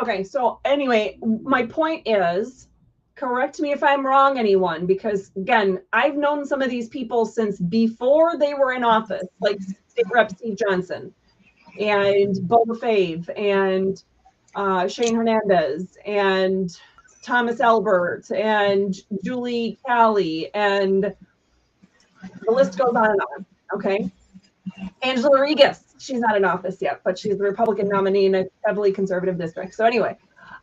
okay, so anyway, my point is, correct me if I'm wrong, anyone, because again, I've known some of these people since before they were in office, like State Rep Steve Johnson and Bo LaFave and Shane Hernandez and Thomas Albert and Julie Calley, and the list goes on and on, okay? Angela Regas, she's not in office yet, but she's the Republican nominee in a heavily conservative district. So anyway,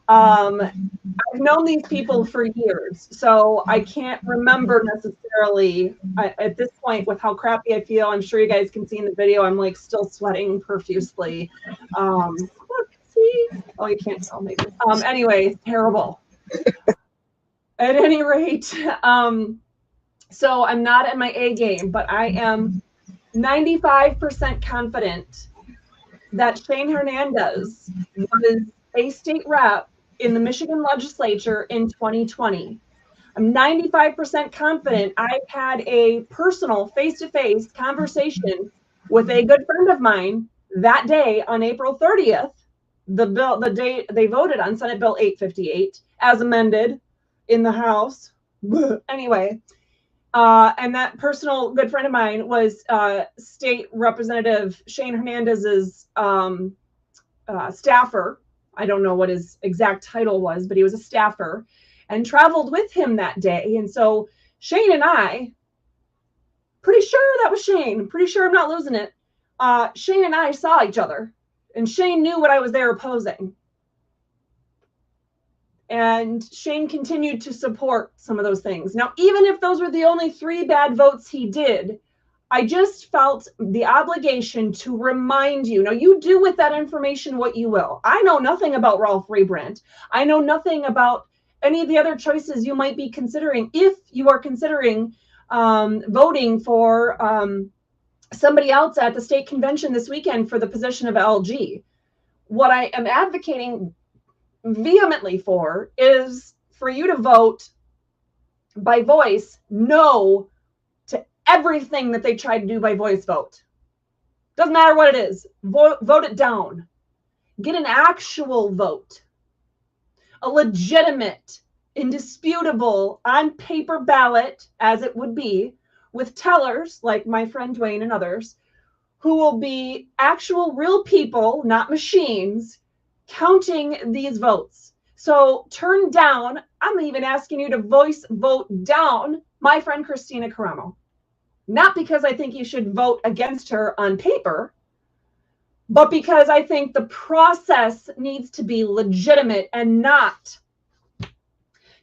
I've known these people for years, so I can't remember necessarily at this point with how crappy I feel. I'm sure you guys can see in the video, I'm like still sweating profusely. See? Oh, you can't tell maybe. Anyway, terrible. At any rate, so I'm not at my A game, but I am 95% confident that Shane Hernandez was a state rep in the Michigan legislature in 2020. I'm 95% confident I've had a personal face-to-face conversation with a good friend of mine that day on April 30th, the day they voted on Senate Bill 858 as amended in the House. Anyway, and that personal good friend of mine was State Representative Shane Hernandez's staffer. I don't know what his exact title was, but he was a staffer and traveled with him that day. And so Shane and I, pretty sure that was Shane, pretty sure I'm not losing it. Shane and I saw each other, and Shane knew what I was there opposing. And Shane continued to support some of those things. Now, even if those were the only 3 bad votes he did, I just felt the obligation to remind you. Now, you do with that information what you will. I know nothing about Rolf Rebrandt. I know nothing about any of the other choices you might be considering if you are considering voting for somebody else at the state convention this weekend for the position of LG. What I am advocating vehemently for is for you to vote by voice no to everything that they try to do by voice vote. Doesn't matter what it is. Vote it down. Get an actual vote. A legitimate, indisputable, on paper ballot, as it would be, with tellers like my friend Dwayne and others, who will be actual real people, not machines, counting these votes. So turn down, I'm even asking you to voice vote down my friend Christina Caramo. Not because I think you should vote against her on paper, but because I think the process needs to be legitimate and not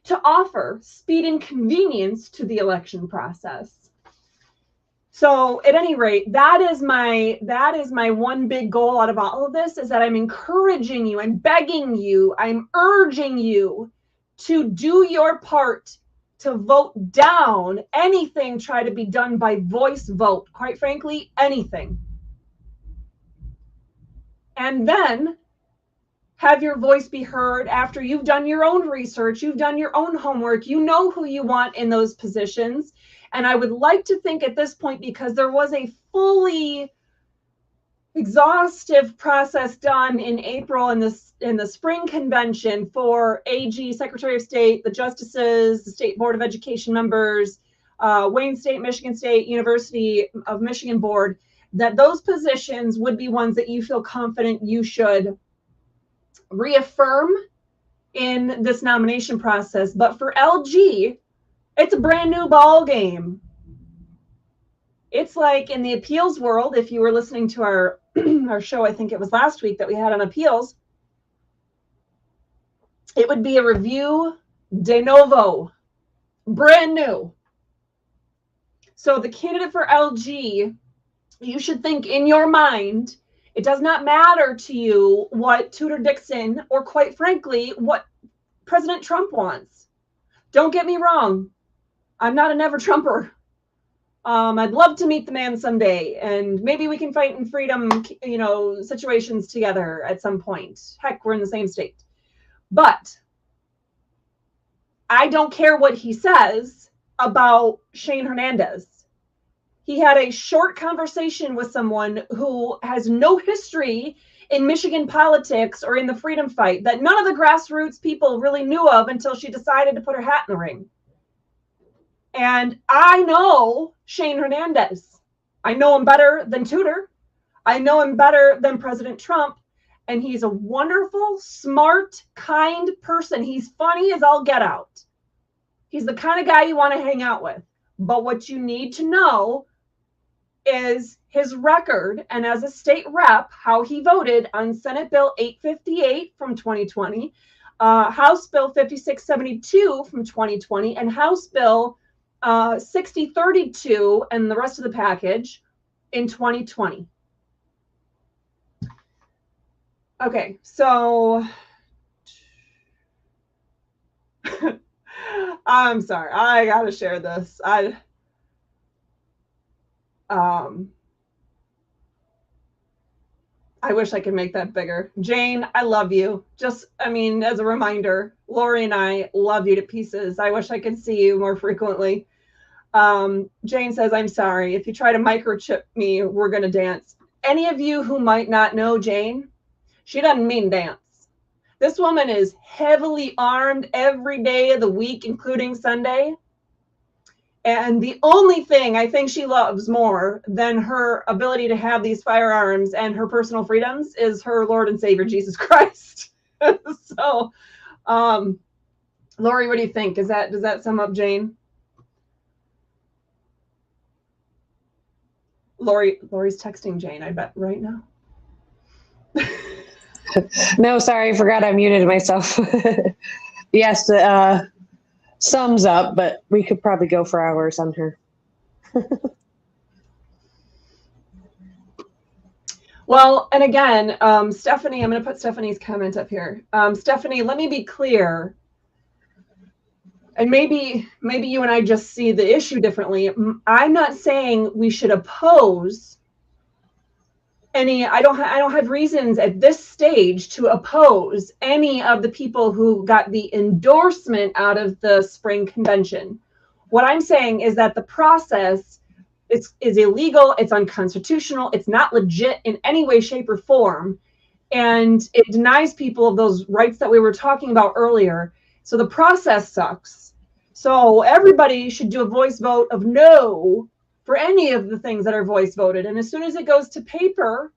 to offer speed and convenience to the election process. So at any rate, that is my one big goal out of all of this, is that I'm encouraging you, I'm begging you, I'm urging you to do your part to vote down anything try to be done by voice vote. Quite frankly, anything. And then have your voice be heard after you've done your own research, you've done your own homework, you know who you want in those positions. And I would like to think at this point, because there was a fully exhaustive process done in April in the spring convention for AG, Secretary of State, the justices, the State Board of Education members, Wayne State, Michigan State, University of Michigan Board, that those positions would be ones that you feel confident you should reaffirm in this nomination process. But for LG, it's a brand new ball game. It's like in the appeals world, if you were listening to our our show, I think it was last week that we had on appeals, it would be a review de novo, brand new. So the candidate for LG, you should think in your mind, it does not matter to you what Tudor Dixon, or quite frankly, what President Trump wants. Don't get me wrong. I'm not a never Trumper. I'd love to meet the man someday, and maybe we can fight in freedom, situations together at some point. Heck, we're in the same state. But I don't care what he says about Shane Hernandez. He had a short conversation with someone who has no history in Michigan politics or in the freedom fight, that none of the grassroots people really knew of until she decided to put her hat in the ring. And I know Shane Hernandez. I know him better than Tudor. I know him better than President Trump. And he's a wonderful, smart, kind person. He's funny as all get out. He's the kind of guy you want to hang out with. But what you need to know is his record, and as a state rep, how he voted on Senate Bill 858 from 2020, House Bill 5672 from 2020, and House Bill 6032 and the rest of the package in 2020. Okay, so I'm sorry, I gotta share this. I wish I could make that bigger. Jane, I love you. Just, as a reminder, Lori and I love you to pieces. I wish I could see you more frequently. Jane says, I'm sorry. If you try to microchip me, we're going to dance. Any of you who might not know Jane, she doesn't mean dance. This woman is heavily armed every day of the week, including Sunday. And the only thing I think she loves more than her ability to have these firearms and her personal freedoms is her Lord and Savior, Jesus Christ. So, Lori, what do you think? Does that sum up Jane? Lori's texting Jane, I bet, right now. No, sorry, I forgot I muted myself. Yes, sums up, but we could probably go for hours on her. Well, and again, Stephanie, I'm going to put Stephanie's comment up here. Stephanie, let me be clear. And maybe you and I just see the issue differently. I'm not saying we should oppose I don't have reasons at this stage to oppose any of the people who got the endorsement out of the spring convention. What I'm saying is that the process is illegal, it's unconstitutional, it's not legit in any way, shape, or form, and it denies people of those rights that we were talking about earlier. So the process sucks. So everybody should do a voice vote of no for any of the things that are voice voted. And as soon as it goes to paper,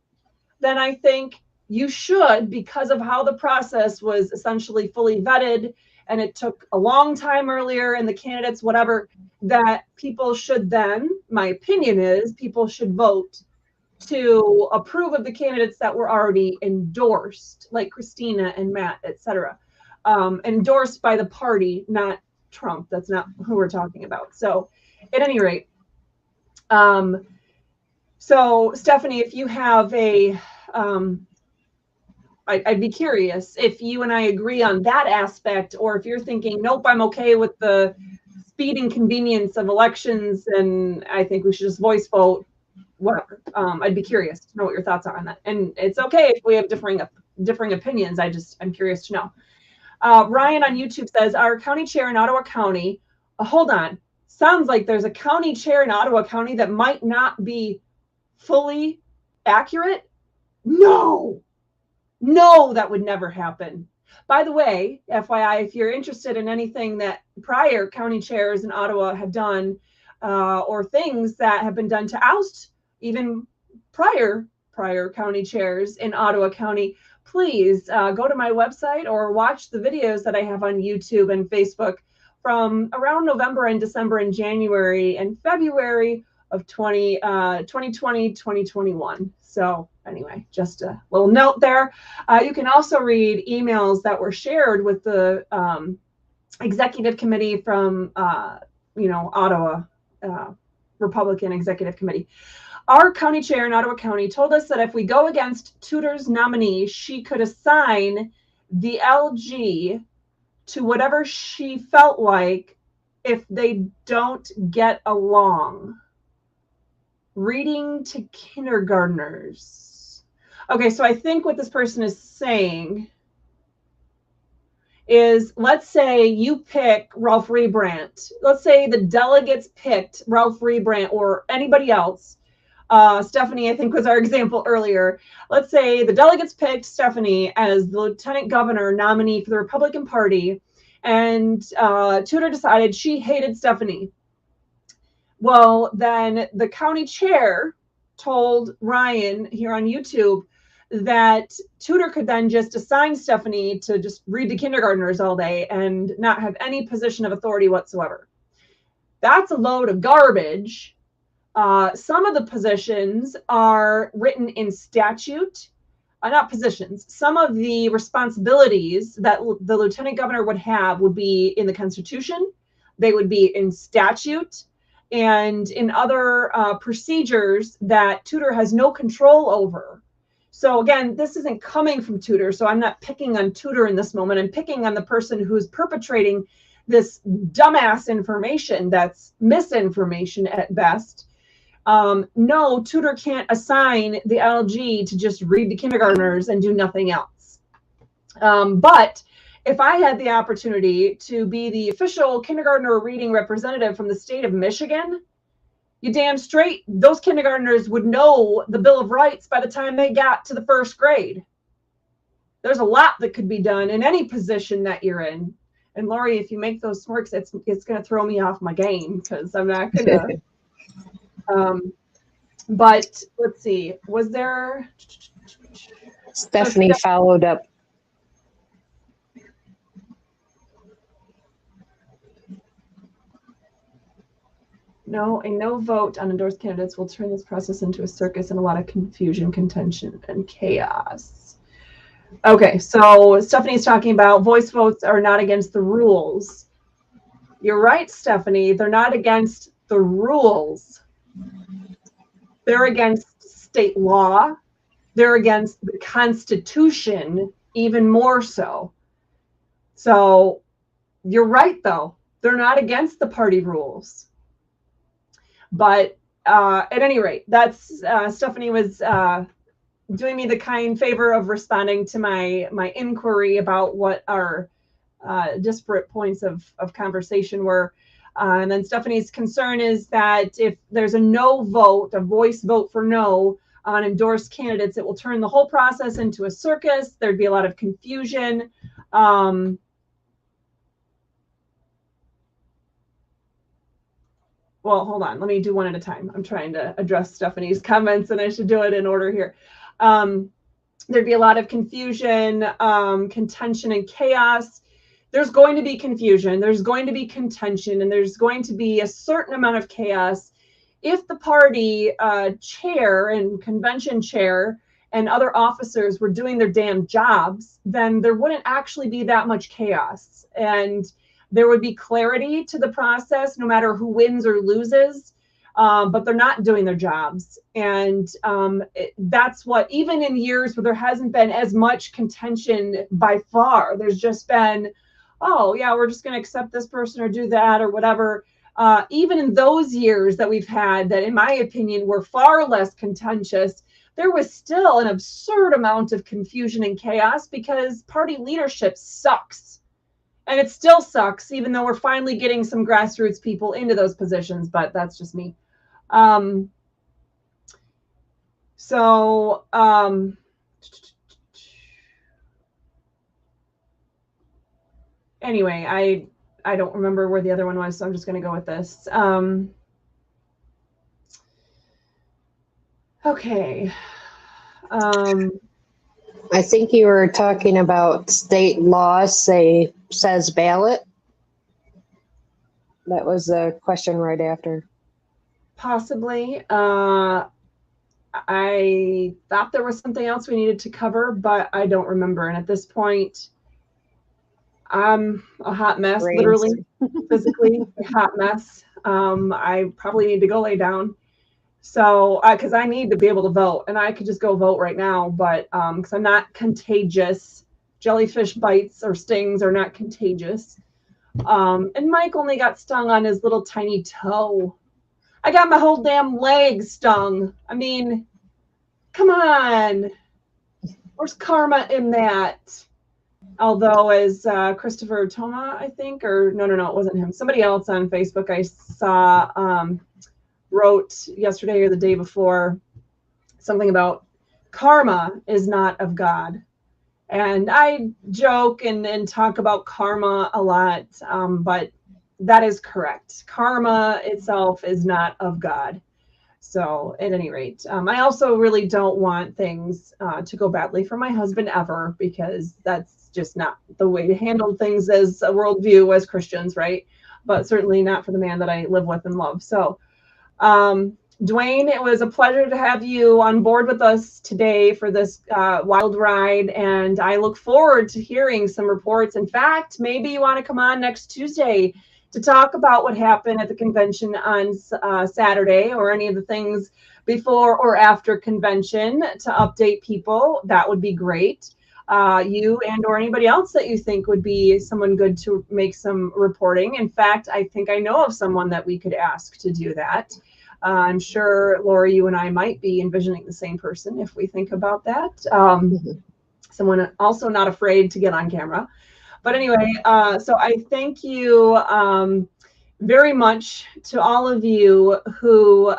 then I think you should, because of how the process was essentially fully vetted and it took a long time earlier and the candidates, whatever, that people should then, my opinion is, people should vote to approve of the candidates that were already endorsed, like Christina and Matt, etc. Endorsed by the party, not Trump. That's not who we're talking about. So at any rate, so Stephanie, if you have a, I'd be curious if you and I agree on that aspect, or if you're thinking, nope, I'm okay with the speed and convenience of elections and I think we should just voice vote, whatever. I'd be curious to know what your thoughts are on that. And it's okay if we have differing opinions. I'm curious to know. Ryan on YouTube says, our county chair in Ottawa County, hold on, sounds like there's a county chair in Ottawa County that might not be fully accurate. No, that would never happen. By the way, FYI, if you're interested in anything that prior county chairs in Ottawa have done, or things that have been done to oust even prior county chairs in Ottawa County, please go to my website or watch the videos that I have on YouTube and Facebook from around November and December and January and February of 2020, 2021. So anyway, just a little note there. You can also read emails that were shared with the executive committee from, Ottawa, Republican Executive Committee. Our county chair in Ottawa County told us that if we go against Tudor's nominee, she could assign the LG to whatever she felt like if they don't get along. Reading to kindergartners. Okay, so I think what this person is saying is, let's say you pick Ralph Rebrandt. Let's say the delegates picked Ralph Rebrandt or anybody else. Stephanie, I think, was our example earlier. Let's say the delegates picked Stephanie as the lieutenant governor nominee for the Republican Party, and Tudor decided she hated Stephanie. Well, then the county chair told Ryan here on YouTube that Tudor could then just assign Stephanie to just read to kindergartners all day and not have any position of authority whatsoever. That's a load of garbage. Some of the positions are written in statute, not positions. Some of the responsibilities that the lieutenant governor would have would be in the Constitution. They would be in statute and in other procedures that Tudor has no control over. So again, this isn't coming from Tudor, so I'm not picking on Tudor in this moment. I'm picking on the person who's perpetrating this dumbass information that's misinformation at best. No, Tudor can't assign the LG to just read to kindergartners and do nothing else. But if I had the opportunity to be the official kindergartner reading representative from the state of Michigan, you damn straight those kindergartners would know the Bill of Rights by the time they got to the first grade. There's a lot that could be done in any position that you're in. And Lori, if you make those smirks, it's going to throw me off my game because I'm not going to. But let's see, was there? Stephanie followed up. No, a no vote on endorsed candidates will turn this process into a circus and a lot of confusion, contention, and chaos. Okay, so Stephanie's talking about voice votes are not against the rules. You're right, Stephanie. They're not against the rules. They're against state law. They're against the Constitution, even more so. So you're right, though. They're not against the party rules. But at any rate, that's Stephanie was doing me the kind favor of responding to my inquiry about what our disparate points of conversation were. And then Stephanie's concern is that if there's a no vote, a voice vote for no on endorsed candidates, it will turn the whole process into a circus. There'd be a lot of confusion. Well, hold on. Let me do one at a time. I'm trying to address Stephanie's comments, and I should do it in order here. There'd be a lot of confusion, contention, and chaos. There's going to be confusion. There's going to be contention, and there's going to be a certain amount of chaos. If the party chair and convention chair and other officers were doing their damn jobs, then there wouldn't actually be that much chaos. And there would be clarity to the process, no matter who wins or loses, but they're not doing their jobs. And that's what, even in years where there hasn't been as much contention by far, there's just been, oh, yeah, we're just going to accept this person or do that or whatever. Even in those years that we've had that, in my opinion, were far less contentious, there was still an absurd amount of confusion and chaos because party leadership sucks. And it still sucks, even though we're finally getting some grassroots people into those positions, but that's just me. Anyway, I don't remember where the other one was, so I'm just going to go with this. Okay. I think you were talking about state laws says ballot. That was a question right after. Possibly. I thought there was something else we needed to cover, but I don't remember. And at this point, I'm a hot mess, literally, physically a hot mess. I probably need to go lay down. So, because I need to be able to vote, and I could just go vote right now, but because I'm not contagious, jellyfish bites or stings are not contagious. And Mike only got stung on his little tiny toe. I got my whole damn leg stung. I mean, come on. Where's karma in that? Although, as Christopher Toma, I think, or no, it wasn't him. Somebody else on Facebook I saw wrote yesterday or the day before something about karma is not of God. And I joke and talk about karma a lot, but that is correct. Karma itself is not of God. So at any rate, I also really don't want things to go badly for my husband ever, because that's just not the way to handle things as a worldview as Christians, right? But certainly not for the man that I live with and love. So Dwayne, it was a pleasure to have you on board with us today for this wild ride, and I look forward to hearing some reports. In fact, maybe you want to come on next Tuesday to talk about what happened at the convention on Saturday, or any of the things before or after convention to update people. That would be great. You and or anybody else that you think would be someone good to make some reporting. In fact, I think I know of someone that we could ask to do that. I'm sure, Laura, you and I might be envisioning the same person if we think about that. Someone also not afraid to get on camera. But anyway, so I thank you very much to all of you who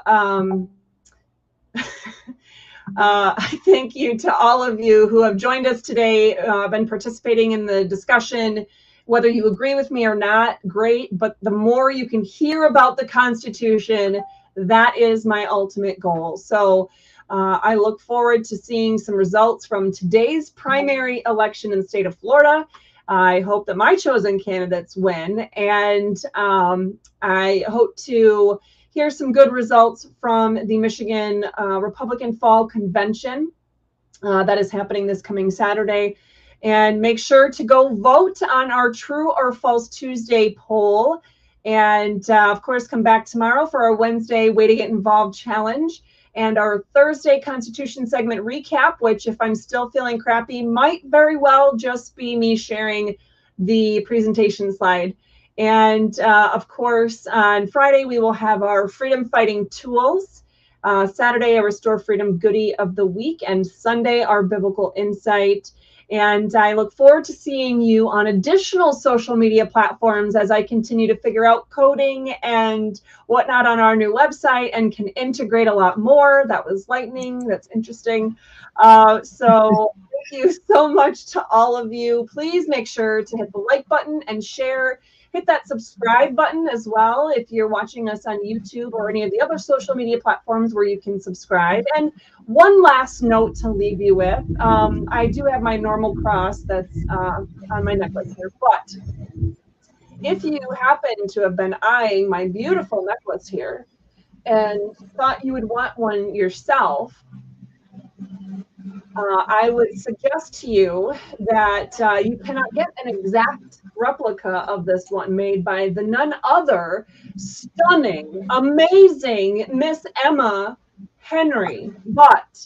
I thank you to all of you who have joined us today, been participating in the discussion. Whether you agree with me or not, great. But the more you can hear about the Constitution, that is my ultimate goal. So I look forward to seeing some results from today's primary election in the state of Florida. I hope that my chosen candidates win, and I hope to hear some good results from the Michigan Republican Fall Convention that is happening this coming Saturday. And make sure to go vote on our True or False Tuesday poll. And of course, come back tomorrow for our Wednesday Way to Get Involved challenge and our Thursday Constitution segment recap, which, if I'm still feeling crappy, might very well just be me sharing the presentation slide. And of course, on Friday, we will have our Freedom Fighting Tools Saturday, a Restore Freedom Goodie of the Week, and Sunday, our Biblical Insight. And I look forward to seeing you on additional social media platforms as I continue to figure out coding and whatnot on our new website and can integrate a lot more. That was lightning. That's interesting. So thank you so much to all of you. Please make sure to hit the like button and share. Hit that subscribe button as well if you're watching us on YouTube or any of the other social media platforms where you can subscribe. And one last note to leave you with. I do have my normal cross that's on my necklace here, but if you happen to have been eyeing my beautiful necklace here and thought you would want one yourself, I would suggest to you that you cannot get an exact replica of this one made by the none other stunning, amazing Miss Emma Henry. But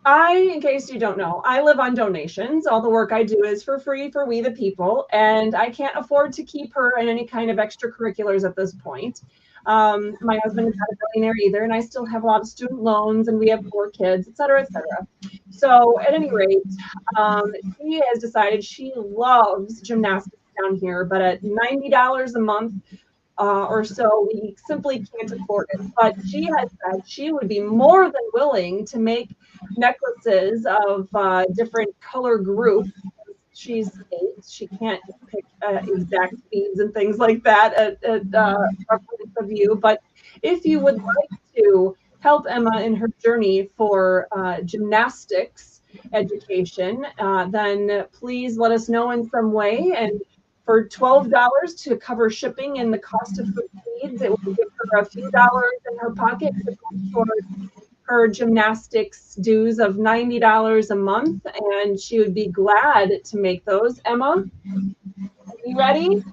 in case you don't know, I live on donations. All the work I do is for free for we the people, and I can't afford to keep her in any kind of extracurriculars at this point. My husband is not a billionaire either, and I still have a lot of student loans, and we have 4 kids, et cetera, et cetera. So at any rate, she has decided she loves gymnastics down here, but at $90 a month or so, we simply can't afford it. But she has said she would be more than willing to make necklaces of different color groups. She's 8. She can't pick exact beads and things like that at reference of you. But if you would like to help Emma in her journey for gymnastics education, then please let us know in some way. And for $12 to cover shipping and the cost of food feeds, it will give her a few dollars in her pocket to go towards her gymnastics dues of $90 a month, and she would be glad to make those. Emma, are you ready?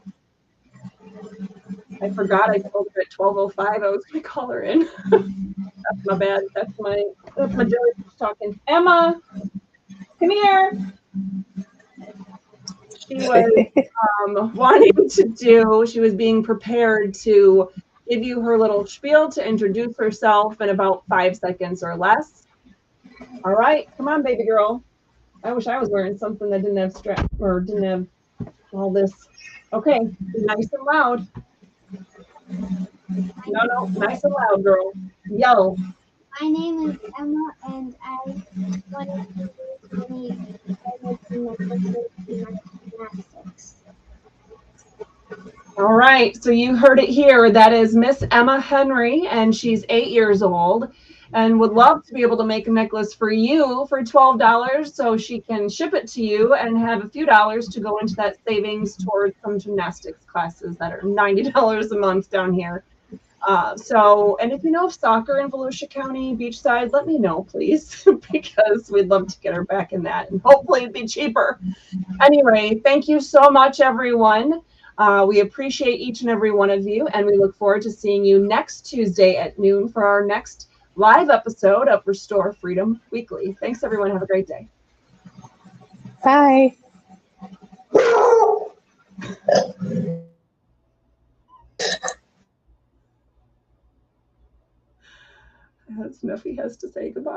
I forgot I told her at 12:05 I was going to call her in. That's my bad. That's my jelly talking. Emma, come here. She was wanting to do. She was being prepared to give you her little spiel to introduce herself in about 5 seconds or less. All right, come on, baby girl. I wish I was wearing something that didn't have strap or didn't have all this. Okay, nice and loud. No, nice and loud, girl. Yell. My name is Emma, and I wanted to use many gymnastics. All right, so you heard it here. That is Miss Emma Henry, and she's 8 years old and would love to be able to make a necklace for you for $12 so she can ship it to you and have a few dollars to go into that savings towards some gymnastics classes that are $90 a month down here. And if you know of soccer in Volusia County, Beachside, let me know, please, because we'd love to get her back in that, and hopefully it'd be cheaper. Anyway, thank you so much, everyone. We appreciate each and every one of you, and we look forward to seeing you next Tuesday at noon for our next live episode of Restore Freedom Weekly. Thanks, everyone. Have a great day. Bye. Snuffy has to say goodbye.